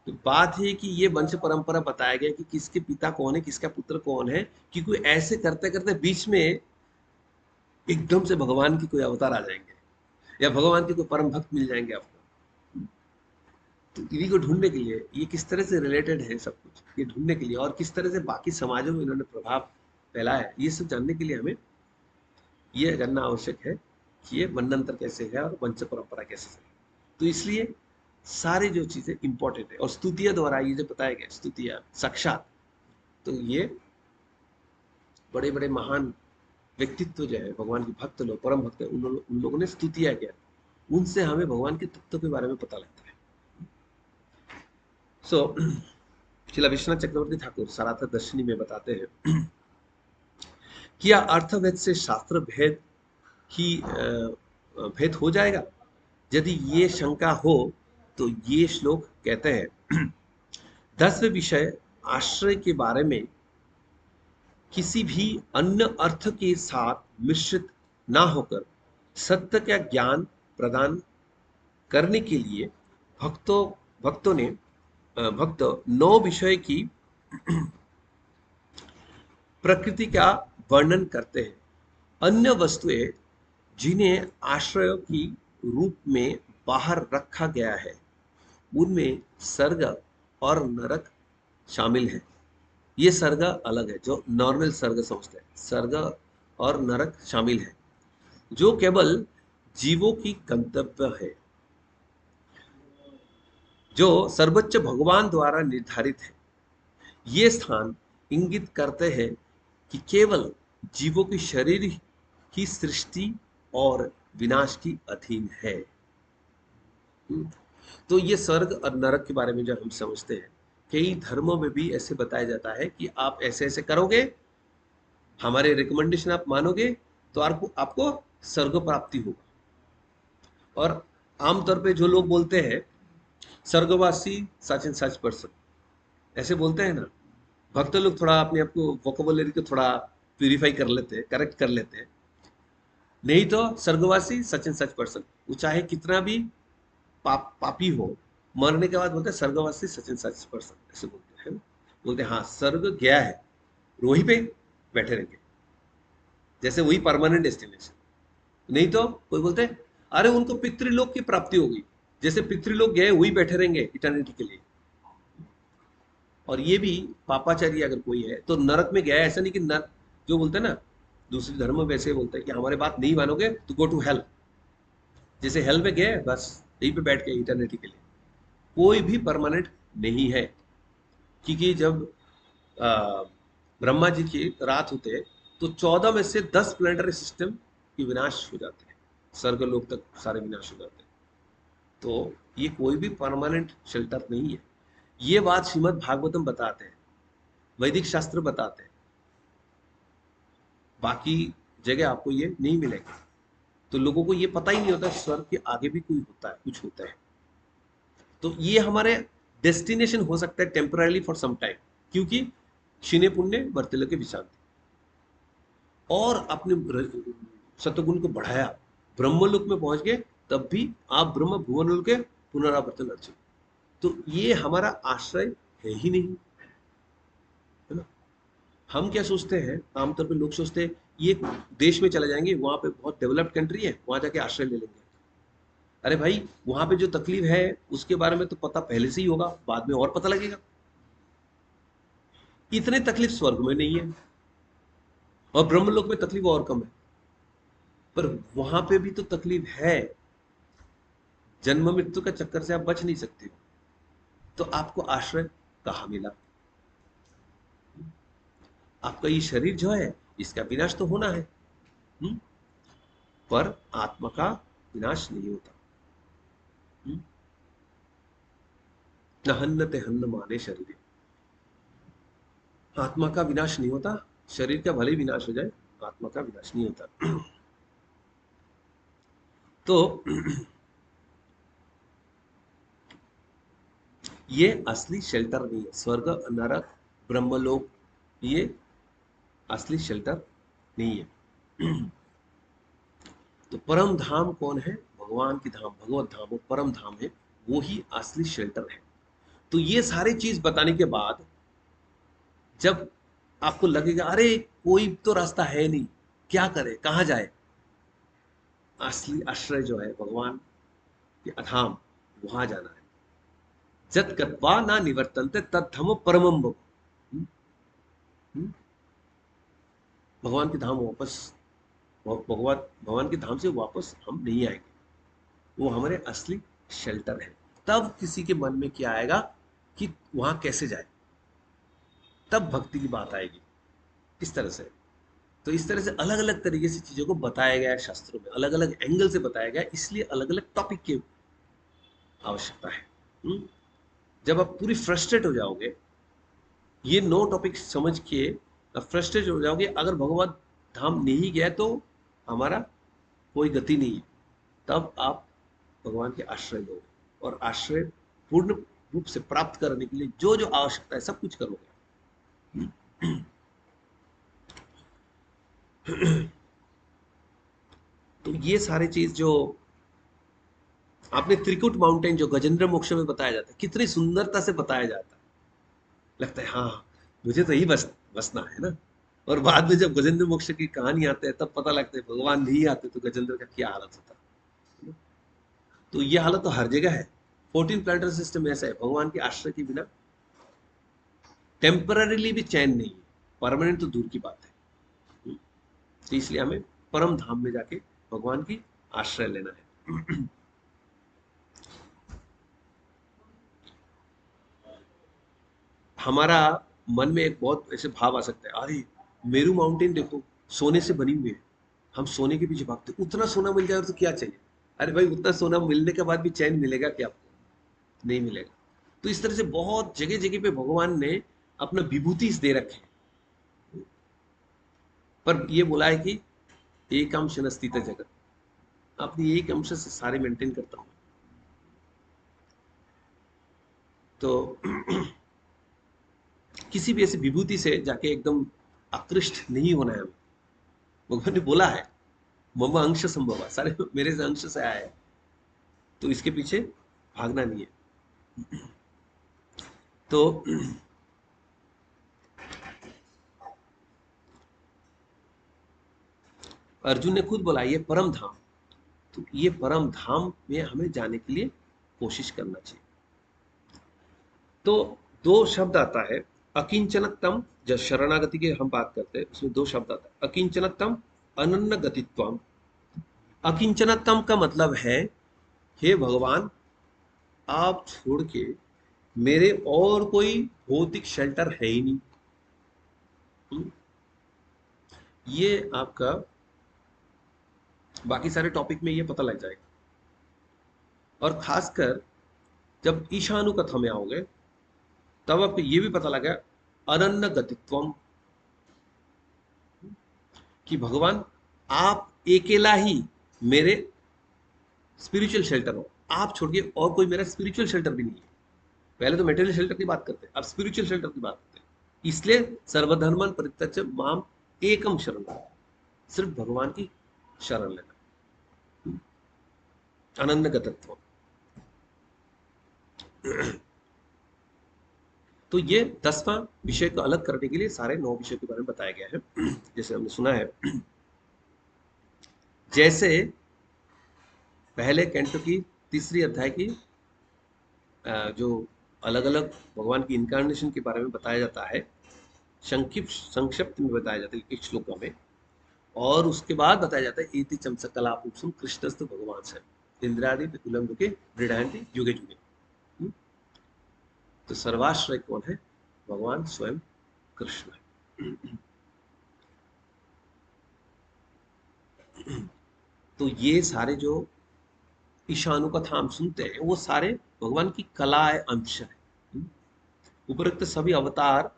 तो बात है कि ये वंश परंपरा बताया गया कि किसके पिता कौन है, किसका पुत्र कौन है, कि कोई ऐसे करते करते बीच में एकदम से भगवान की कोई अवतार आ जाएंगे या भगवान के कोई परम भक्त मिल जाएंगे आपको। तो इन्हीं को ढूंढने के लिए, ये किस तरह से रिलेटेड है सब कुछ, ये ढूंढने के लिए, और किस तरह से बाकी समाजों में इन्होंने प्रभाव फैलाया है, ये सब जानने के लिए हमें ये जानना आवश्यक है कि ये मनंतर कैसे है और वंश परंपरा कैसे है। तो इसलिए सारी जो चीजें इंपॉर्टेंट है, और स्तुतिया द्वारा ये जो बताया गया, स्तुतिया साक्षात, तो ये बड़े बड़े महान व्यक्तित्व जो है, भगवान के भक्त लोग, परम भक्त है, उन लोगों ने स्तुतिया किया, उनसे हमें भगवान के तत्व के बारे में पता लगता है। सो शिला विश्वनाथ चक्रवर्ती ठाकुर सनातन दर्शनी में बताते हैं कि यह अर्थभेद से शास्त्र भेद ही भेद हो जाएगा। यदि ये शंका हो तो ये श्लोक कहते हैं 10वें विषय आश्रय के बारे में किसी भी अन्य अर्थ के साथ मिश्रित ना होकर सत्य का ज्ञान प्रदान करने के लिए भक्तों भक्तों ने भक्त 9 विषय की प्रकृति का वर्णन करते हैं। अन्य वस्तुएं जिन्हें आश्रय की रूप में बाहर रखा गया है उनमें स्वर्ग और नरक शामिल है। ये स्वर्ग अलग है, जो नॉर्मल स्वर्ग समझते हैं, स्वर्ग और नरक शामिल है जो केवल जीवों की गंतव्य है, जो सर्वोच्च भगवान द्वारा निर्धारित है। ये स्थान इंगित करते हैं कि केवल जीवों की शरीर ही सृष्टि और विनाश की अधीन है। तो ये स्वर्ग और नरक के बारे में जब हम समझते हैं, कई धर्मों में भी ऐसे बताया जाता है कि आप ऐसे ऐसे करोगे, हमारे रिकमेंडेशन आप मानोगे, तो आपको आपको स्वर्ग प्राप्ति होगा। और आमतौर पे जो लोग बोलते हैं स्वर्गवासी सच एंड सच पर्सन, ऐसे बोलते हैं ना, भक्त लोग थोड़ा अपने आप को वोकेबुलरी को थोड़ा प्यूरिफाई कर लेते हैं, करेक्ट कर लेते हैं। नहीं तो स्वर्गवासी सच एंड सच पर्सन, वो चाहे कितना भी पापी हो, मरने के बाद बोलते हैं स्वर्गवासी सच एंड सच पर्सन, ऐसे बोलते हैं। बोलते हैं हाँ स्वर्ग गया है, वहीं पे बैठे रहेंगे, जैसे वही परमानेंट डेस्टिनेशन। नहीं तो कोई बोलते हैं अरे उनको पितृलोक की प्राप्ति होगी, जैसे पितृलोक गए वही बैठे रहेंगे इटर्निटी के लिए। और ये भी पापाचारी अगर कोई है तो नरक में गया है, ऐसा नहीं कि नर जो बोलते हैं ना दूसरे धर्म में वैसे बोलते हैं कि हमारे बात नहीं मानोगे तो गो टू हेल, जैसे हेल में गए बस यहीं पे बैठ गए इटर्निटी के लिए। कोई भी परमानेंट नहीं है, क्योंकि जब आ, ब्रह्मा जी की रात होते तो 14 में से 10 प्लेनेटरी सिस्टम की विनाश हो जाते हैं, स्वर्ग लोक तक सारे विनाश हो जाते हैं। तो ये कोई भी परमानेंट शेल्टर नहीं है। ये बात श्रीमद् भागवतम बताते हैं, वैदिक शास्त्र बताते हैं, बाकी जगह आपको ये नहीं मिलेगा। तो लोगों को ये पता ही नहीं होता स्वर्ग के आगे भी कोई होता है, कुछ होता है। तो ये हमारे डेस्टिनेशन हो सकता है टेम्पररी फॉर सम टाइम, क्योंकि क्षीणे पुण्य वर्तले के विशांति, और अपने सत्वगुण को बढ़ाया, ब्रह्मलोक में पहुंच गए, तब भी आप ब्रह्म भुवन के पुनरावर्तन अर्जुन। तो ये हमारा आश्रय है ही नहीं, है ना। हम क्या सोचते हैं, आमतौर पे लोग सोचते हैं ये देश में चले जाएंगे, वहां पे बहुत डेवलप्ड कंट्री है, वहां जाके आश्रय ले लेंगे। अरे भाई वहां पे जो तकलीफ है उसके बारे में तो पता पहले से ही होगा, बाद में और पता लगेगा। इतने तकलीफ स्वर्ग में नहीं है, और ब्रह्मलोक में तकलीफ और कम है, पर वहां पे भी तो तकलीफ है। जन्म मृत्यु का चक्कर से आप बच नहीं सकते हो, तो आपको आश्रय कहाँ मिला? आपका ये शरीर जो है इसका विनाश तो होना है, हुँ? पर आत्मा का विनाश नहीं होता। हुँ? न हन्नते हन्न माने शरीर। आत्मा का विनाश नहीं होता, शरीर का भले ही विनाश हो जाए, आत्मा का विनाश नहीं होता। तो ये असली शेल्टर नहीं है। स्वर्ग, नरक, ब्रह्मलोक, ये असली शेल्टर नहीं है। तो परम धाम कौन है? भगवान की धाम, भगवत धाम, वो परम धाम है, वो ही असली शेल्टर है। तो ये सारी चीज बताने के बाद जब आपको लगेगा अरे कोई तो रास्ता है नहीं, क्या करे, कहाँ जाए, असली आश्रय जो है भगवान के धाम, वहां जाना है। जत गत्वा ना निवर्तन्ते तद्धम परमम भव। हम्म, हम्म, भगवान के धाम वापस, भगवान भगवान के धाम से वापस हम नहीं आएंगे, वो हमारे असली शेल्टर है। तब किसी के मन में क्या आएगा कि वहां कैसे जाए, तब भक्ति की बात आएगी। इस तरह से, तो इस तरह से अलग अलग तरीके से चीजों को बताया गया है शास्त्रों में, अलग अलग एंगल से बताया गया है, इसलिए अलग अलग टॉपिक की आवश्यकता है। जब आप पूरी फ्रस्ट्रेट हो जाओगे, ये 9 टॉपिक समझ के फ्रस्ट्रेट हो जाओगे, अगर भगवत धाम नहीं गया तो हमारा कोई गति नहीं है, तब आप भगवान के आश्रय लोगे, और आश्रय पूर्ण रूप से प्राप्त करने के लिए जो जो आवश्यकता है सब कुछ करोगे। तो ये सारी चीज जो आपने त्रिकुट माउंटेन जो गजेंद्र मोक्ष में बताया जाता है, कितनी सुंदरता से बताया जाता है, लगता है हाँ मुझे तो यही बसना है ना। और बाद में जब गजेंद्र मोक्ष की कहानी आते हैं तब पता लगता है भगवान नहीं आते तो गजेंद्र का क्या हालत होता। तो ये हालत तो हर जगह है। 14 प्लैनेटरी सिस्टम ऐसा है, भगवान के आश्रय के बिना टेम्पररीली भी चैन नहीं है, परमानेंट तो दूर की बात है। तो इसलिए हमें परम धाम में जाके भगवान की आश्रय लेना है। हमारा मन में एक बहुत ऐसे भाव आ सकता है, अरे मेरू माउंटेन देखो, सोने से बनी हुई है, हम सोने के पीछे भागते, उतना सोना मिल जाए तो क्या चाहिए। अरे भाई उतना सोना मिलने के बाद भी चैन मिलेगा क्या आपको? नहीं मिलेगा। तो इस तरह से बहुत जगह जगह पे भगवान ने अपना विभूति दे रखे हैं, पर ये बोला है कि एक अंश नस्तित जगत, अपनी एक अंश से सारे मेंटेन करता हूँ। तो किसी भी ऐसी विभूति से जाके एकदम आकृष्ट नहीं होना है हमें। भगवान ने बोला है मम अंश संभव, सारे मेरे से अंश से आया है, तो इसके पीछे भागना नहीं है। तो अर्जुन ने खुद बोला ये परम धाम, तो ये परम धाम में हमें जाने के लिए कोशिश करना चाहिए। तो 2 शब्द आता है, अकिंचनतम, जब शरणागति की हम बात करते हैं उसमें 2 शब्द आता है, अकिंचनतम, अनन्य गतित्वम। अकिंचनतम का मतलब है हे भगवान, आप छोड़ के मेरे और कोई भौतिक शेल्टर है ही नहीं। हम्म, ये आपका बाकी सारे टॉपिक में ये पता लग जाएगा। और खासकर जब ईशानु कथा में आओगे तब आपको ये भी पता लगा अनन्य गतित्वम, कि भगवान आप अकेला ही मेरे स्पिरिचुअल शेल्टर हो, आप छोड़ के और कोई मेरा स्पिरिचुअल शेल्टर भी नहीं है। पहले तो मेटेरियल शेल्टर की बात करते हैं, अब स्पिरिचुअल शेल्टर की बात करते हैं। इसलिए सर्वधर्मन परित्यज्य माम एकम शरण, सिर्फ भगवान की शरण लेना, अनन्य गतत्व। तो ये 10वां विषय को अलग करने के लिए सारे 9 विषय के बारे में बताया गया है। जैसे हमने सुना है, जैसे पहले कैंटो की 3री अध्याय की जो अलग अलग भगवान की इनकारनेशन के बारे में बताया जाता है, संक्षिप्त संक्षिप्त में बताया जाता है एक श्लोक में, और उसके बाद बताया जाता है इति चमसकलापुप्सुम कृष्णस्तु भगवान से इंद्रादि विकुलम के दृढ़ांति युगे युगे। तो सर्वाश्रय कौन है? भगवान स्वयं कृष्ण है। तो ये सारे जो ईशानु कथा हम सुनते हैं वो सारे भगवान की कला है, अंश है। उपरोक्त सभी अवतार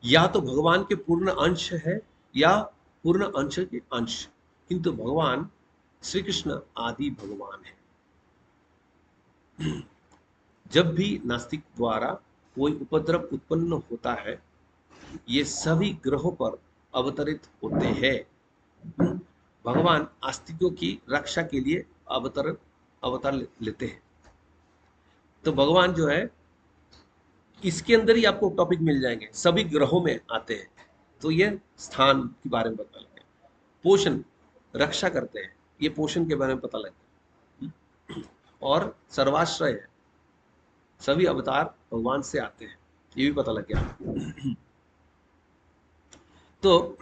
या तो भगवान के पूर्ण अंश है या पूर्ण अंश के अंश, किंतु भगवान श्री कृष्ण आदि भगवान है। जब भी नास्तिक द्वारा कोई उपद्रव उत्पन्न होता है, ये सभी ग्रहों पर अवतरित होते हैं। भगवान आस्तिकों की रक्षा के लिए अवतार लेते हैं। तो भगवान जो है, इसके अंदर ही आपको टॉपिक मिल जाएंगे, सभी ग्रहों में आते हैं। तो ये स्थान के बारे में पता लगे, पोषण रक्षा करते हैं, ये पोषण के बारे में पता लगता है। और सर्वाश्रय है, सभी अवतार भगवान से आते हैं, ये भी पता लग गया। तो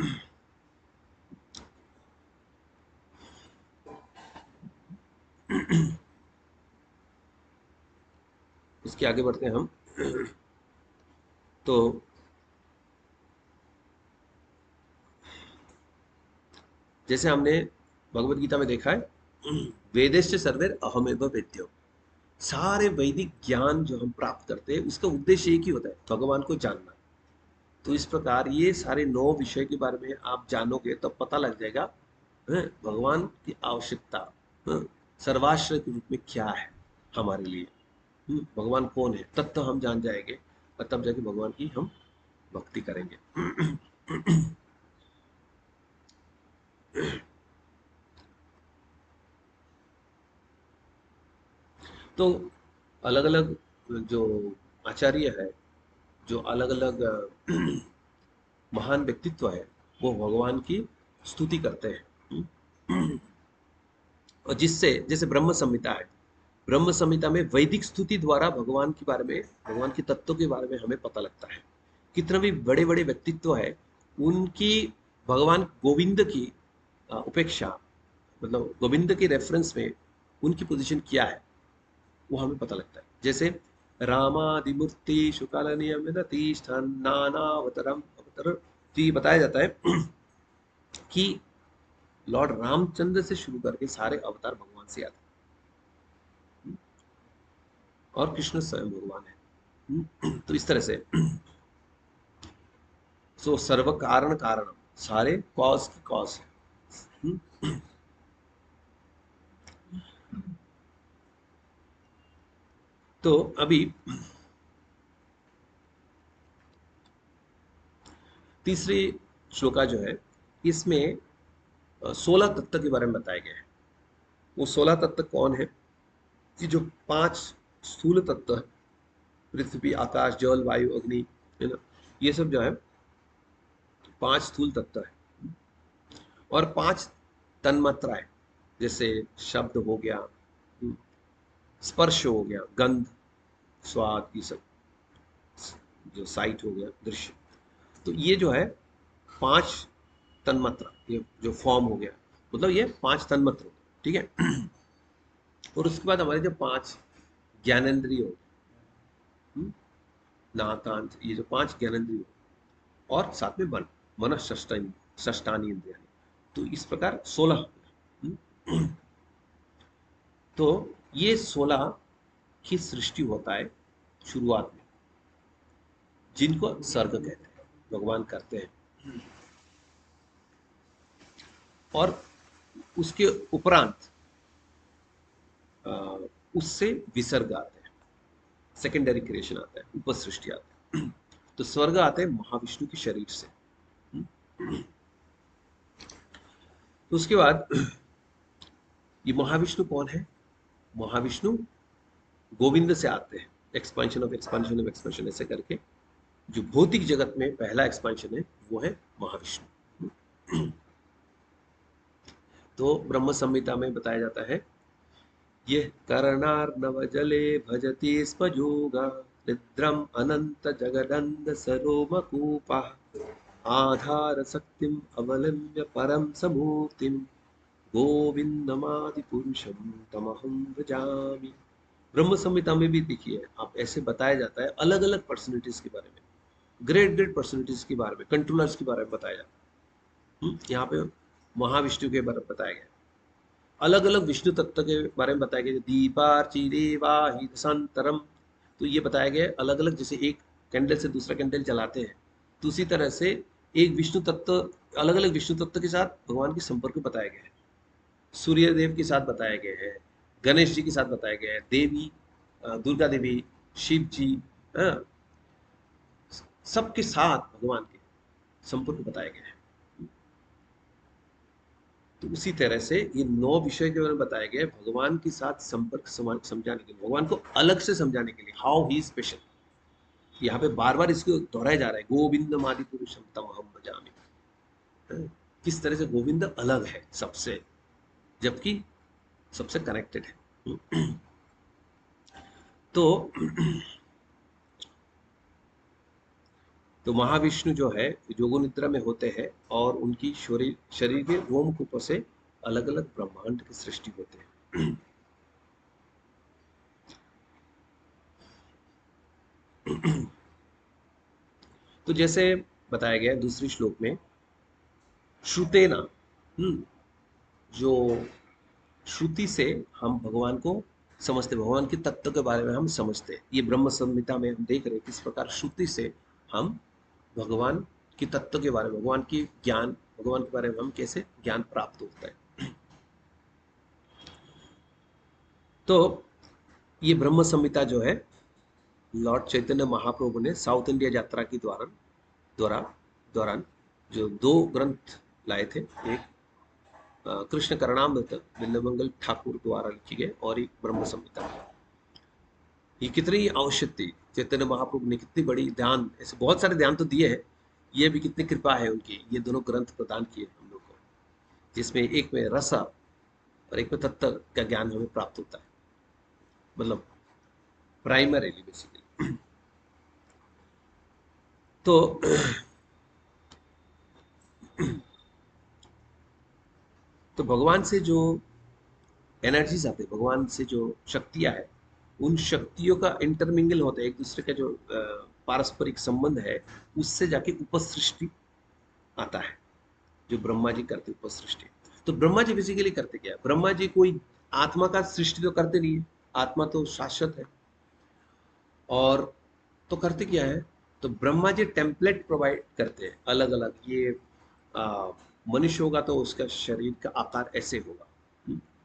इसके आगे बढ़ते हैं हम। तो जैसे हमने भगवत गीता में देखा है, वेदेश्च सर्वैर अहमेव वेद्यो, सारे वैदिक ज्ञान जो हम प्राप्त करते हैं उसका उद्देश्य एक ही होता है, भगवान को जानना। तो इस प्रकार ये सारे 9 विषय के बारे में आप जानोगे तब पता लग जाएगा भगवान की आवश्यकता सर्वाश्रय के रूप में क्या है हमारे लिए। भगवान कौन है तब तो हम जान जाएंगे, और तब जाके भगवान की हम भक्ति करेंगे। तो अलग अलग जो आचार्य है, जो अलग अलग महान व्यक्तित्व है, वो भगवान की स्तुति करते हैं। और जिससे, जैसे ब्रह्म संहिता है, ब्रह्म संहिता में वैदिक स्तुति द्वारा भगवान के बारे में, भगवान के तत्व के बारे में हमें पता लगता है। कितने भी बड़े बड़े व्यक्तित्व है, उनकी भगवान गोविंद की उपेक्षा, मतलब गोविंद के रेफरेंस में उनकी पोजीशन क्या है वो हमें पता लगता है। जैसे रामादिमूर्ति शुकाल नियमितिष्ठन् नानावतारम अवतर, तो ये बताया जाता है कि लॉर्ड रामचंद्र से शुरू करके सारे अवतार भगवान से आते हैं, और कृष्ण स्वयं भगवान है। तो इस तरह से सो सर्व कारण कारण, सारे कॉज की कॉज है। तो अभी तीसरी श्लोका जो है, इसमें 16 तत्व के बारे में बताया गया है। वो 16 तत्व कौन है कि जो 5 स्थूल तत्व है, पृथ्वी आकाश जल वायु अग्नि, है ना, ये सब जो है 5 स्थूल तत्व है। और 5 तन्मात्राएं, जैसे शब्द हो गया, स्पर्श हो गया, गंध, स्वाद, ये सब, जो साइट हो गया, दृश्य। तो ये जो है 5 तन्मात्रा, ये जो फॉर्म हो गया, मतलब ये 5 तन्मात्र हो गया, ठीक है। और उसके बाद हमारे जो 5 ज्ञानेंद्रिय हो गए, नाकांत, ये जो 5 ज्ञानेंद्रिय, और साथ में मन षष्ठानी इंद्रिया, तो इस प्रकार 16। तो ये 16 की सृष्टि होता है शुरुआत में, जिनको सर्ग कहते हैं, भगवान करते हैं। और उसके उपरांत उससे विसर्ग आते हैं, सेकेंडरी क्रिएशन आता है, उप सृष्टि आता है। तो स्वर्ग आते हैं महाविष्णु के शरीर से। तो उसके बाद ये महाविष्णु कौन है? महाविष्णु गोविंद से आते हैं, expansion of expansion of expansion, ऐसे करके जो भौतिक जगत में पहला एक्सपेंशन है वो है महाविष्णु। तो ब्रह्म संहिता में बताया जाता है, ये करणार्णव जले भजति स्म योगा, निद्रम अनंत जगदंद सरोमकूपा, आधार शक्तिम अवलंब्य परम समूर्तिम, गोविंदमादि पुरुषम तमहम भजामि। ब्रह्म संहिता में भी देखिए आप, ऐसे बताया जाता है अलग अलग पर्सनैलिटीज के बारे में, ग्रेट ग्रेट पर्सनैलिटीज के बारे में, कंट्रोलर्स के बारे में बताया जाता है। यहाँ पे महाविष्णु के बारे में बताया गया, अलग अलग विष्णु तत्व के बारे में बताया गया, दीपार्चिदेवाहितसंतरम, तो ये बताया गया अलग अलग। जैसे एक कैंडल से दूसरा कैंडल जलाते हैं, तो उसी तरह से एक विष्णु तत्व, अलग अलग विष्णु तत्व के साथ भगवान के संपर्क बताया गया है। सूर्य देव के साथ बताया गया है, गणेश जी के साथ बताया गया है, देवी दुर्गा देवी, शिव जी, हाँ, सबके साथ भगवान के संपर्क बताया गया है। तो उसी तरह से ये 9 विषय के बारे में बताया गया है भगवान के साथ संपर्क समझाने के लिए, भगवान को अलग से समझाने के लिए, हाउ ही स्पेशल। यहाँ पे बार बार इसको दोहराया जा रहा है, गोविंद मादि पुरुषम तमहम भजामि। किस तरह से गोविंद अलग है सबसे, जबकि सबसे कनेक्टेड है। तो तो महाविष्णु जो है योगो निद्रा में होते हैं और उनकी शरीर के रोमकूपों से अलग अलग ब्रह्मांड की सृष्टि होते हैं। तो जैसे बताया गया दूसरी श्लोक में, श्रुतेना, जो श्रुति से हम भगवान को समझते, भगवान के तत्व के बारे में हम समझते हैं। ये ब्रह्म संहिता में हम देख रहे हैं किस प्रकार श्रुति से हम भगवान के तत्व के बारे में, भगवान की ज्ञान, भगवान के बारे में हम कैसे ज्ञान प्राप्त होता है। तो ये ब्रह्म संहिता जो है लॉर्ड चैतन्य महाप्रभु ने साउथ इंडिया यात्रा की दौरान जो 2 ग्रंथ लाए थे, एक कृष्ण करणामृत बिल्वमंगल ठाकुर द्वारा लिखी गई और एक ब्रह्म संहिता। ये कितनी आवश्यक थी, चैतन्य महाप्रभु ने कितनी बड़ी ध्यान, ऐसे बहुत सारे ध्यान तो दिए हैं, ये भी कितनी कृपा है उनकी, ये दोनों ग्रंथ प्रदान किए हम लोग को, जिसमें एक में रस और एक में तत्व का ज्ञान हमें प्राप्त होता है, मतलब प्राइमरीली बेसिकली। तो तो भगवान से जो एनर्जीज आते हैं, भगवान से जो शक्तियां है, उन शक्तियों का इंटरमिंगल होता है, एक दूसरे का जो पारस्परिक संबंध है, उससे जाके उपसृष्टि आता है, जो ब्रह्मा जी करते उपसृष्टि। तो ब्रह्मा जी बेसिकली करते क्या है, ब्रह्मा जी कोई आत्मा का सृष्टि तो करते नहीं है, आत्मा तो शाश्वत है, और तो करते क्या है, तो ब्रह्मा जी टेम्पलेट प्रोवाइड करते हैं अलग अलग। ये मनुष्य होगा तो उसका शरीर का आकार ऐसे होगा,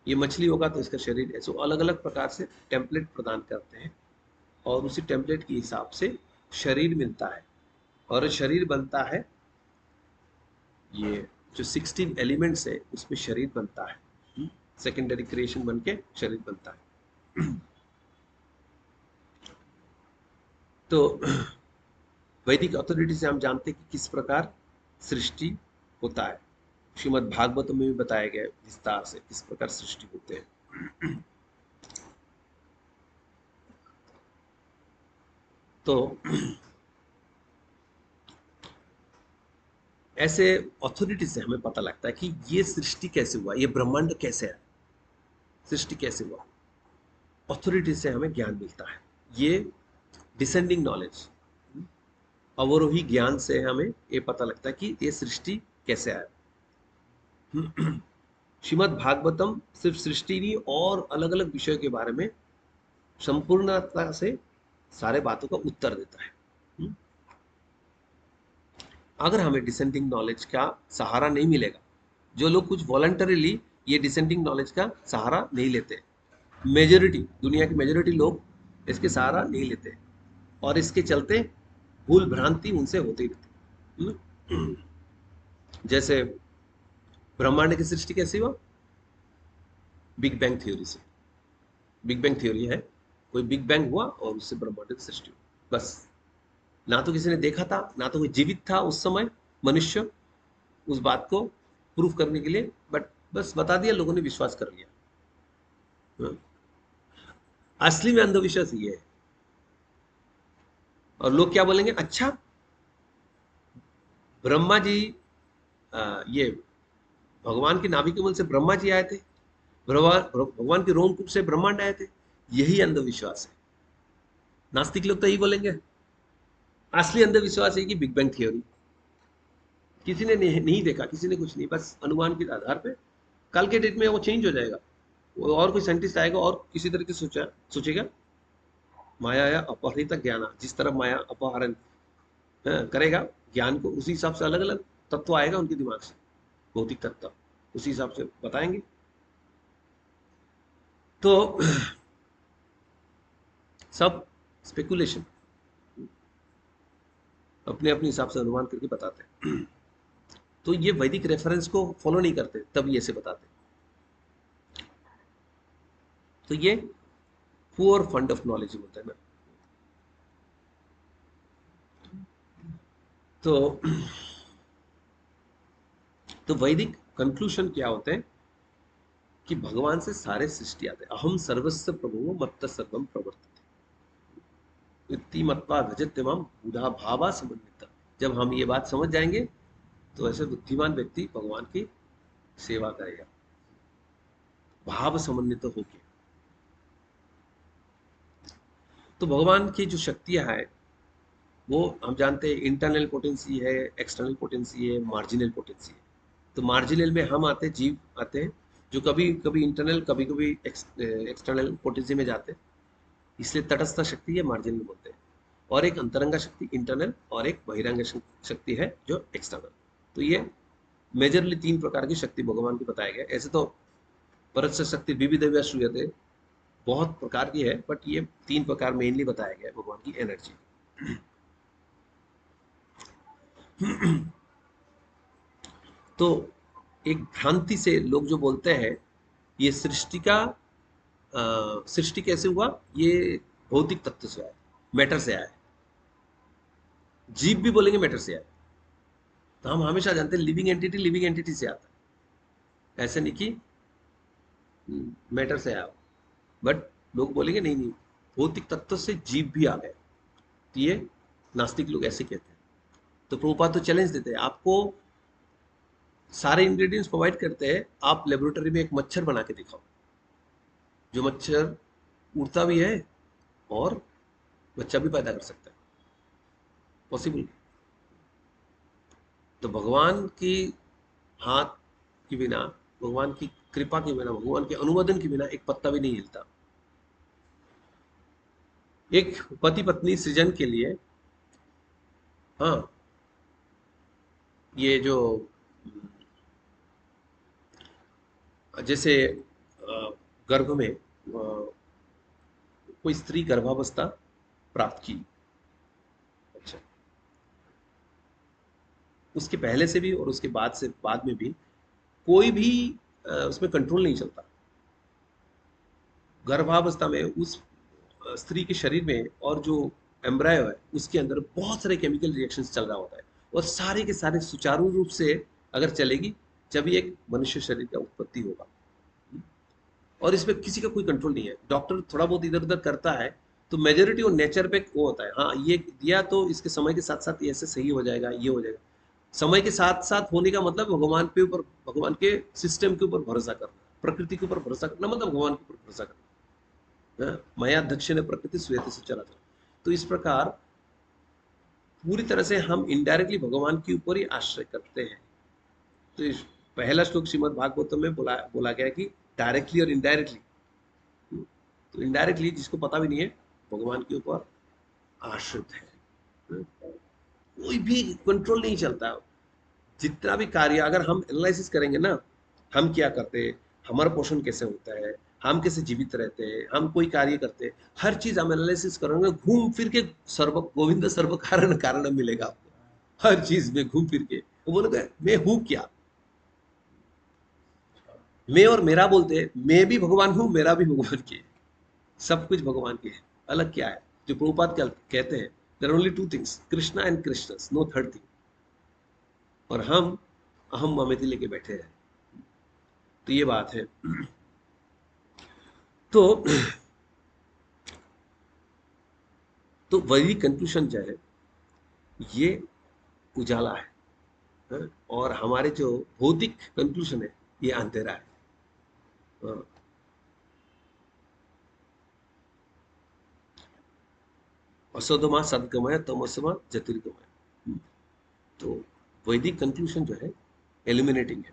ये मछली होगा तो इसका शरीर ऐसे, अलग अलग प्रकार से टेम्पलेट प्रदान करते हैं, और उसी टेम्पलेट के हिसाब से शरीर मिलता है, और शरीर बनता है, ये जो 16 एलिमेंट्स है उसमें शरीर बनता है, सेकेंडरी क्रिएशन बन के शरीर बनता है। तो वैदिक अथॉरिटी से हम जानते हैं कि किस प्रकार सृष्टि होता है, श्रीमद् भागवत में भी बताया गया है विस्तार से किस प्रकार सृष्टि होते हैं। तो ऐसे अथॉरिटी से हमें पता लगता है कि ये सृष्टि कैसे हुआ, ये ब्रह्मांड कैसे है, सृष्टि कैसे हुआ, अथॉरिटी से हमें ज्ञान मिलता है। ये डिसेंडिंग नॉलेज, अवरोही ज्ञान से हमें ये पता लगता है कि ये सृष्टि कैसे आया। श्रीमद् भागवतम सिर्फ सृष्टि नहीं और अलग अलग विषयों के बारे में संपूर्णता से सारे बातों का उत्तर देता है। अगर हमें डिसेंडिंग नॉलेज का सहारा नहीं मिलेगा, जो लोग कुछ वॉलंटरीली ये डिसेंडिंग नॉलेज का सहारा नहीं लेते, मेजोरिटी, दुनिया की मेजोरिटी लोग इसके सहारा नहीं लेते, और इसके चलते भूल भ्रांति उनसे होती रहती। जैसे ब्रह्मांड की सृष्टि कैसे हुआ, बिग बैंग थ्योरी से। बिग बैंग थ्योरी है, कोई बिग बैंग हुआ और उससे ब्रह्मांड की सृष्टि हुई, बस। ना तो किसी ने देखा था, ना तो कोई जीवित था उस समय मनुष्य उस बात को प्रूफ करने के लिए, बट बस बता दिया, लोगों ने विश्वास कर लिया। असली में अंधविश्वास ये है, और लोग क्या बोलेंगे, अच्छा ब्रह्मा जी, ये भगवान की नाभि कमल से ब्रह्मा जी आए थे, भगवान के रोमकूप से ब्रह्मांड आए थे, यही अंधविश्वास है। नास्तिक लोग तो यही बोलेंगे। असली अंधविश्वास है कि बिग बैंग थ्योरी, किसी ने नहीं देखा, किसी ने कुछ नहीं, बस अनुमान के आधार पे कल के डेट में वो चेंज हो जाएगा, वो और कोई साइंटिस्ट आएगा और किसी तरह की सोचेगा, माया या अपहरित ज्ञान, जिस तरह माया अपहरण करेगा ज्ञान को, उसी हिसाब से अलग अलग तत्व आएगा उनके दिमाग से, भौतिक तत्व उसी हिसाब से बताएंगे। तो सब स्पेकुलेशन, अपने अपने हिसाब से अनुमान करके बताते हैं। तो ये वैदिक रेफरेंस को फॉलो नहीं करते, तब ये ऐसे बताते। तो ये पुअर फंड ऑफ नॉलेज होता है ना। तो तो वैदिक कंक्लूशन क्या होते हैं कि भगवान से सारे सृष्टि आते हैं। अहम सर्वस्व प्रभु मत्त सर्वम प्रवर्तते इति मत्वा भजते माम बुधा भावा समन्वित। जब हम ये बात समझ जाएंगे तो ऐसे बुद्धिमान व्यक्ति भगवान की सेवा करेगा भाव समन्वित होके। तो भगवान की जो शक्तियां हैं वो हम जानते हैं, इंटरनल पोटेंसी है, एक्सटर्नल पोटेंसी है, मार्जिनल पोटेंसी है। तो मार्जिनल में हम आते हैं, जीव आते हैं, जो कभी कभी इंटरनल कभी कभी एक्सटर्नल पोटेंसी में जाते हैं, इसलिए तटस्थ शक्ति है मार्जिनल बोलते हैं। और एक अंतरंगा शक्ति इंटरनल, और एक बहिरंग शक्ति है जो एक्सटर्नल। तो ये मेजरली तीन प्रकार की शक्ति भगवान को बताया गया। ऐसे तो परत शक्ति विविध श्रूयते, बहुत प्रकार की है, बट ये तीन प्रकार मेनली बताया गया है भगवान की एनर्जी। तो एक भ्रांति से लोग जो बोलते हैं ये सृष्टि का सृष्टि कैसे हुआ, ये भौतिक तत्व से आया, मैटर से आया है। जीव भी बोलेंगे मैटर से आया। तो हम हमेशा जानते हैं लिविंग एंटिटी से आता है, ऐसे नहीं कि मैटर से आया। बट लोग बोलेंगे नहीं नहीं, भौतिक तत्व से जीव भी आ गए। तो ये नास्तिक लोग ऐसे कहते हैं। तो प्रभुपाद तो चैलेंज देते हैं, आपको सारे इंग्रेडिएंट्स प्रोवाइड करते हैं, आप लेबोरेटरी में एक मच्छर बना के दिखाओ, जो मच्छर उड़ता भी है और बच्चा भी पैदा कर सकता है। पॉसिबल। तो भगवान की हाथ के बिना, भगवान की कृपा के बिना, भगवान के अनुमोदन के बिना एक पत्ता भी नहीं हिलता। एक पति पत्नी सृजन के लिए, हाँ, ये जो जैसे गर्भ में कोई स्त्री गर्भावस्था प्राप्त की, अच्छा, उसके पहले से भी और उसके बाद में भी कोई भी उसमें कंट्रोल नहीं चलता। गर्भावस्था में उस स्त्री के शरीर में और जो एम्ब्रायो है उसके अंदर बहुत सारे केमिकल रिएक्शंस चल रहा होता है, और सारे के सारे सुचारू रूप से अगर चलेगी जब एक मनुष्य शरीर का उत्पत्ति होगा। और इसमें किसी का कोई कंट्रोल नहीं है। डॉक्टर थोड़ा बहुत इधर उधर करता है, तो मेजोरिटी और नेचर पे वो होता है, हाँ ये दिया तो इसके समय के साथ साथ ये ऐसे सही हो जाएगा, ये हो जाएगा। समय के साथ साथ होने का मतलब भगवान के ऊपर, भगवान के सिस्टम के ऊपर भरोसा करना, प्रकृति के ऊपर भरोसा करना, मतलब भगवान के ऊपर भरोसा करना। माया अध्यक्ष ने प्रकृति श्वेत से चला था। तो इस प्रकार पूरी तरह से हम इनडायरेक्टली भगवान के ऊपर ही आश्रय करते हैं। तो इस पहला श्लोक श्रीमद् भागवतम में बोला गया कि डायरेक्टली और इनडायरेक्टली। तो इनडायरेक्टली जिसको पता भी नहीं है, भगवान के ऊपर आश्रित है, कोई भी कंट्रोल नहीं चलता। जितना भी कार्य अगर हम एनालिसिस करेंगे ना, हम क्या करते हैं, हमारा पोषण कैसे होता है, हम कैसे जीवित रहते हैं, हम कोई कार्य करते हैं, हर चीज हम एनालिसिस करेंगे, घूम फिर के सर्व गोविंद सर्व कारण कारण मिलेगा आपको। हर चीज में घूम फिर के वो बोलोगे मैं हूं क्या। मैं और मेरा बोलते हैं, मैं भी भगवान हूं, मेरा भी भगवान की है, सब कुछ भगवान की है। अलग क्या है, जो प्रभुपाद कहते हैं, there only two things, Krishna and Krishna's, no third thing. और हम अहम ममती लेके बैठे हैं। तो ये बात है। तो तो वही कंक्लूजन जो है ये उजाला है, हाँ? और हमारे जो भौतिक कंक्लूजन है ये अंधेरा है। हाँ। असोधमा सदगमय तमसमा ज्योतिर्गमय। तो वैदिक कंक्लूजन जो है एलिमिनेटिंग है।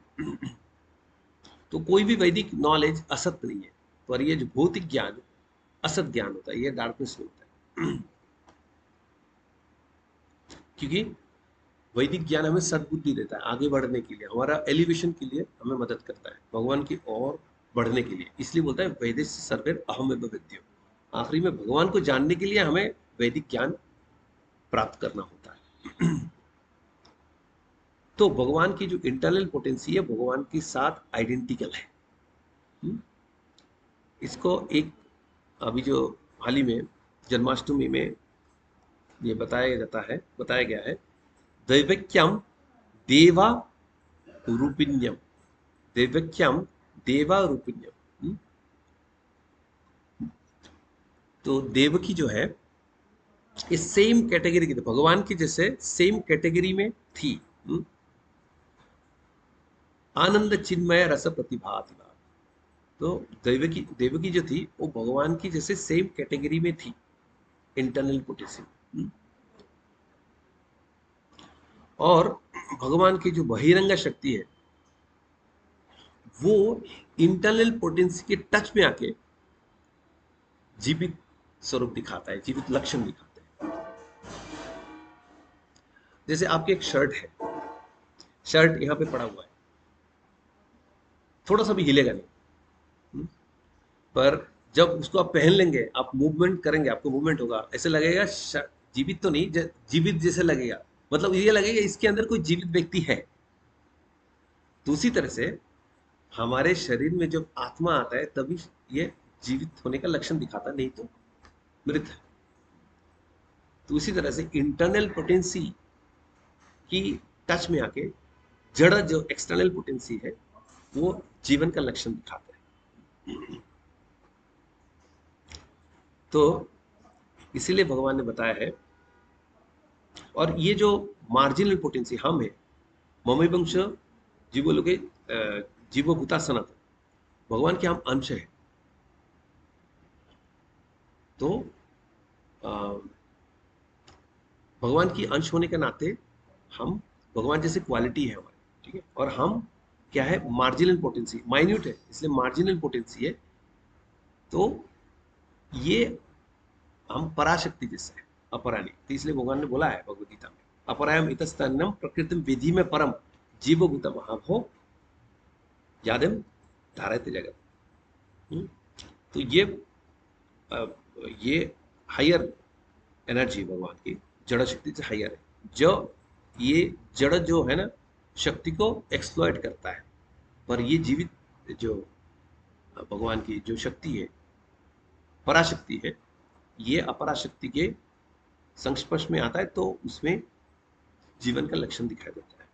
तो कोई भी वैदिक नॉलेज असत नहीं है, पर ये जो भौतिक ज्ञान असत ज्ञान होता है, ये डार्कनेस में होता है। क्योंकि वैदिक ज्ञान हमें सद्बुद्धि देता है आगे बढ़ने के लिए, हमारा एलिवेशन के लिए हमें मदद करता है भगवान की ओर बढ़ने के लिए। इसलिए बोलता है वैदेश सर्वेर अहमेव वेद्यो। आखिरी में भगवान को जानने के लिए हमें वैदिक ज्ञान प्राप्त करना होता है। तो भगवान की जो इंटरनल पोटेंसी है भगवान के साथ आइडेंटिकल है। हम्म? इसको एक अभी जो हाल ही में जन्माष्टमी में ये बताया गया है, दैवक्यम देवा रूपिण्यम, दैवक्यम देवा रूपिण्यम। तो देवकी जो है ये सेम कैटेगरी की थी, भगवान की जैसे सेम कैटेगरी में थी। आनंद चिन्मय रस प्रतिभा। तो देवकी जो थी वो भगवान की जैसे सेम कैटेगरी में थी इंटरनल पोटेंसी। और भगवान की जो बहिरंग शक्ति है वो इंटरनल पोटेंसी के टच में आके जीवित स्वरूप दिखाता है, जीवित लक्षण दिखाता है। जैसे आपकी एक शर्ट है, शर्ट यहाँ पे पड़ा हुआ है, थोड़ा सा भी हिलेगा नहीं। पर जब उसको आप पहन लेंगे, आप मूवमेंट करेंगे, आपको मूवमेंट होगा, ऐसे लगेगा जीवित तो नहीं, जीवित जैसे लगेगा, मतलब ये लगेगा इसके अंदर कोई जीवित व्यक्ति है। दूसरी तरह से हमारे शरीर में जब आत्मा आता है तभी ये जीवित होने का लक्षण दिखाता, नहीं तो मृत है। तो उसी तरह से इंटरनल पोटेंसी की टच में आके जड़ जो एक्सटर्नल पोटेंसी है वो जीवन का लक्षण दिखाता है। तो इसीलिए भगवान ने बताया है। और ये जो मार्जिनल पोटेंसी हम है, ममई वंश जीवो लोके जीवो भूता सनातन, भगवान के हम अंश है। तो भगवान की अंश होने के नाते हम भगवान जैसे क्वालिटी है हमारी, ठीक है। और हम क्या है, मार्जिनल पोटेंसी, माइन्यूट है, इसलिए मार्जिनल पोटेंसी है। तो ये हम पराशक्ति जैसे है, अपरानी। तो इसलिए भगवान ने बोला है भगवद गीता में, अपरायम इतस्तन्नम प्रकृतिम विधि में परम जीवभूत महाभो यादम धारयते जगत। तो ये हायर एनर्जी भगवान की जड़ शक्ति से हायर है, जो ये जड़ जो है ना शक्ति को एक्सप्लॉइट करता है। पर ये जीवित जो भगवान की जो शक्ति है, पराशक्ति है, ये अपराशक्ति के संस्पर्श में आता है तो उसमें जीवन का लक्षण दिखाई देता है।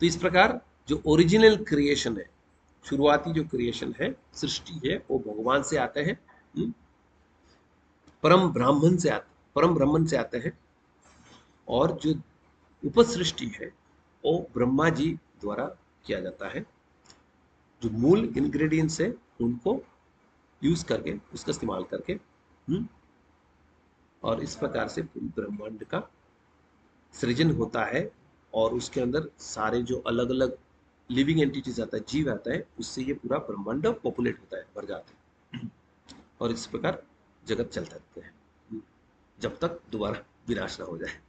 तो इस प्रकार जो ओरिजिनल क्रिएशन है, शुरुआती जो क्रिएशन है, सृष्टि है, वो भगवान से आते हैं, परम ब्राह्मण से आते, परम ब्रह्मन से आते हैं। और जो उपसृष्टि है वो ब्रह्मा जी द्वारा किया जाता है। जो मूल इंग्रेडिएंट्स है उनको यूज करके, उसका इस्तेमाल करके, और इस प्रकार से पूरी ब्रह्मांड का सृजन होता है। और उसके अंदर सारे जो अलग अलग लिविंग एंटिटीज आता है, जीव आता है, उससे ये पूरा ब्रह्मांड पॉपुलेट होता है, भर जाता है। और इस प्रकार जगत चलता रहता है जब तक दोबारा विनाश ना हो जाए।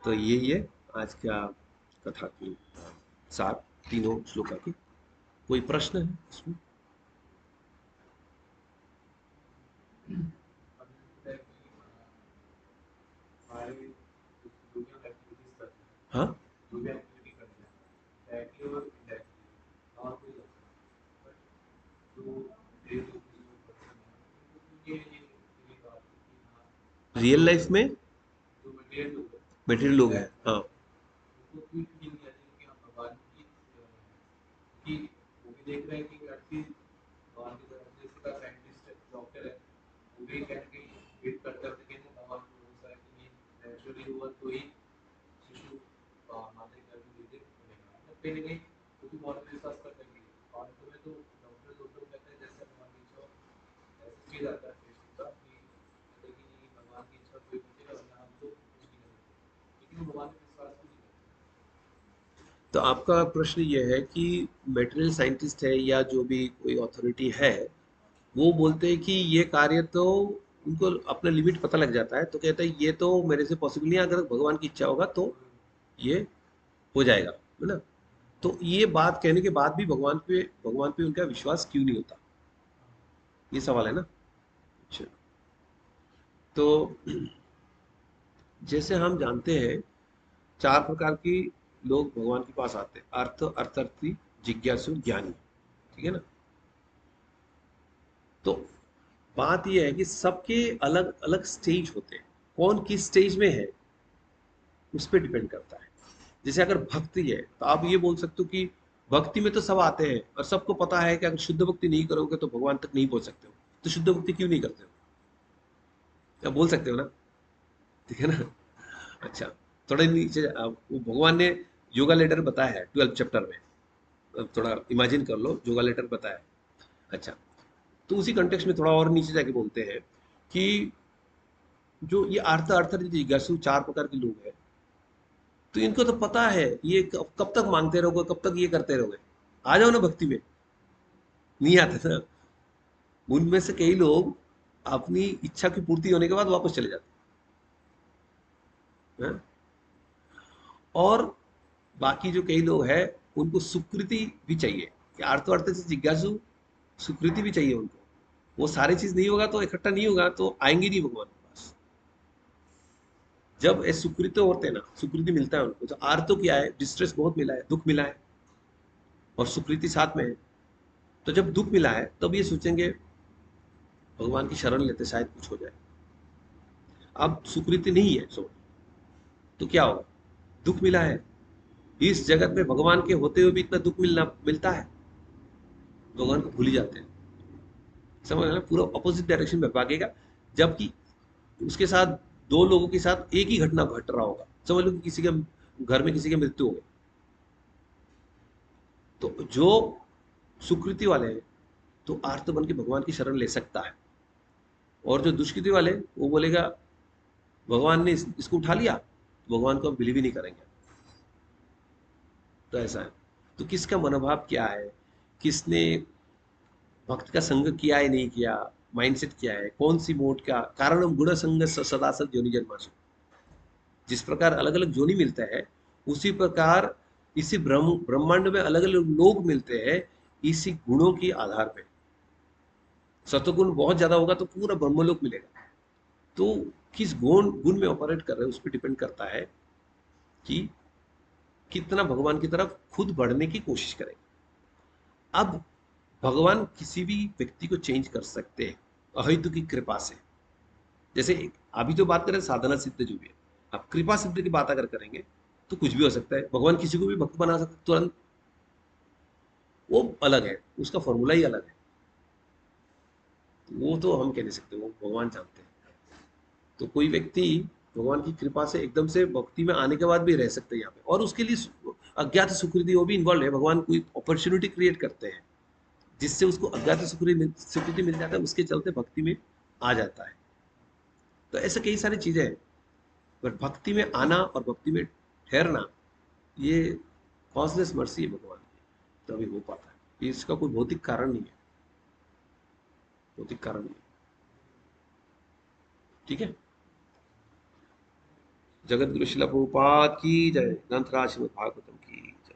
तो ये आज का कथा की सार, तीनों श्लोका की। कोई प्रश्न है इसमें? हाँ, रियल लाइफ में मटेरियल लोग हैं, हाँ। तो आपका प्रश्न ये है कि मटेरियल साइंटिस्ट है या जो भी कोई अथॉरिटी है वो बोलते हैं कि ये कार्य तो उनको अपना लिमिट पता लग जाता है, तो कहते हैं ये तो मेरे से पॉसिबल नहीं है, अगर भगवान की इच्छा होगा तो ये हो जाएगा, है ना। तो ये बात कहने के बाद भी भगवान पे उनका विश्वास क्यों नहीं होता, ये सवाल है ना। अच्छा, तो जैसे हम जानते हैं चार प्रकार की लोग भगवान के पास आते हैं: अर्थार्थी, जिज्ञासु, ज्ञानी। ठीक है ना। तो बात यह है कि सबके अलग अलग स्टेज होते हैं, कौन किस स्टेज में है उस पर डिपेंड करता है। जैसे अगर भक्ति है तो आप ये बोल सकते हो कि भक्ति में तो सब आते हैं और सबको पता है कि अगर शुद्ध भक्ति नहीं करोगे तो भगवान तक नहीं पहुंच सकते हो, तो शुद्ध भक्ति क्यों नहीं करते हो, आप बोल सकते हो ना। ठीक है ना। अच्छा, थोड़ा नीचे वो भगवान ने योगा लेटर बताया है 12 चैप्टर में, अब थोड़ा इमेजिन कर लो, योगा लेटर बताया है। अच्छा, तो उसी कंटेक्स्ट में थोड़ा और नीचे जाके बोलते हैं कि जो ये अर्थ जिज्ञासु चार प्रकार के लोग हैं, तो इनको तो पता है ये कब तक मांगते रहोगे, कब तक ये करते रहोगे, आ जाओ ना भक्ति में। नहीं आते ना। उनमें से कई लोग अपनी इच्छा की पूर्ति होने के बाद वापस चले जाते हैं। और बाकी जो कई लोग हैं उनको सुकृति भी चाहिए, कि अर्थ से जिज्ञासु सुकृति भी चाहिए उनको। वो सारी चीज नहीं होगा तो इकट्ठा नहीं होगा तो आएंगे नहीं भगवान के पास। जब ये सुकृत होते हैं ना, सुकृति मिलता है उनको, तो आर्तो क्या है, डिस्ट्रेस बहुत मिला है, दुख मिला है, और सुकृति साथ में है। तो जब दुख मिला है तब ये सोचेंगे भगवान की शरण लेते शायद कुछ हो जाए। अब सुकृति नहीं है सो, तो क्या होगा, दुख मिला है, इस जगत में भगवान के होते हुए भी इतना दुख मिलता है, भगवान को भूल ही जाते हैं। समझ रहे हैं? पूरा अपोजिट डायरेक्शन में भागेगा। जबकि उसके साथ दो लोगों के साथ एक ही घटना घट रहा होगा, समझ लो कि किसी के घर में किसी की मृत्यु हो गई, तो जो सुकृति वाले हैं तो आर्त बन के भगवान की शरण ले सकता है, और जो दुष्कृति वाले वो बोलेगा भगवान ने इसको उठा लिया, तो भगवान को हम बिलीव ही नहीं करेंगे। तो ऐसा है। तो किसका मनोभाव क्या है, किसने भक्त का संग किया है नहीं किया, माइंडसेट क्या है, कौन सी मोड का कारण, गुण संग सदा सद योनि जन्मासु। जिस प्रकार अलग अलग जोनी मिलता है, उसी प्रकार इसी ब्रह्मांड में अलग अलग लोग मिलते हैं, इसी गुणों के आधार पे। सतगुण बहुत ज्यादा होगा तो पूरा ब्रह्मलोक मिलेगा। तो किस गुण गुण में ऑपरेट कर रहे हैं उस पर डिपेंड करता है कि कितना भगवान की तरफ खुद बढ़ने की कोशिश करें। अब भगवान किसी भी व्यक्ति को चेंज कर सकते हैं अहेतु की कृपा से। जैसे अभी जो बात करें साधना सिद्ध जो भी है, अब कृपा सिद्ध की बात अगर करेंगे तो कुछ भी हो सकता है, भगवान किसी को भी भक्त बना सकते हैं तुरंत, वो अलग है, उसका फॉर्मूला ही अलग है। वो तो हम कह नहीं सकते, वो भगवान जानते हैं। तो कोई व्यक्ति भगवान की कृपा से एकदम से भक्ति में आने के बाद भी रह सकते हैं यहाँ पे, और उसके लिए अज्ञात सुकृति वो भी इन्वॉल्व है, भगवान कोई अपॉर्चुनिटी क्रिएट करते हैं जिससे उसको अज्ञात स्वीकृति मिल जाता है, उसके चलते भक्ति में आ जाता है। तो ऐसे कई सारी चीजें हैं। बट भक्ति में आना और भक्ति में ठहरना, ये कॉजलेस मर्सी है भगवान की, तभी हो पाता है। ये इसका कोई भौतिक कारण नहीं है, भौतिक कारण नहीं है। ठीक है। जगत गुरु शिला प्रभुपाद की जय, ग्रंथराज श्रीमद् भागवतम की जय।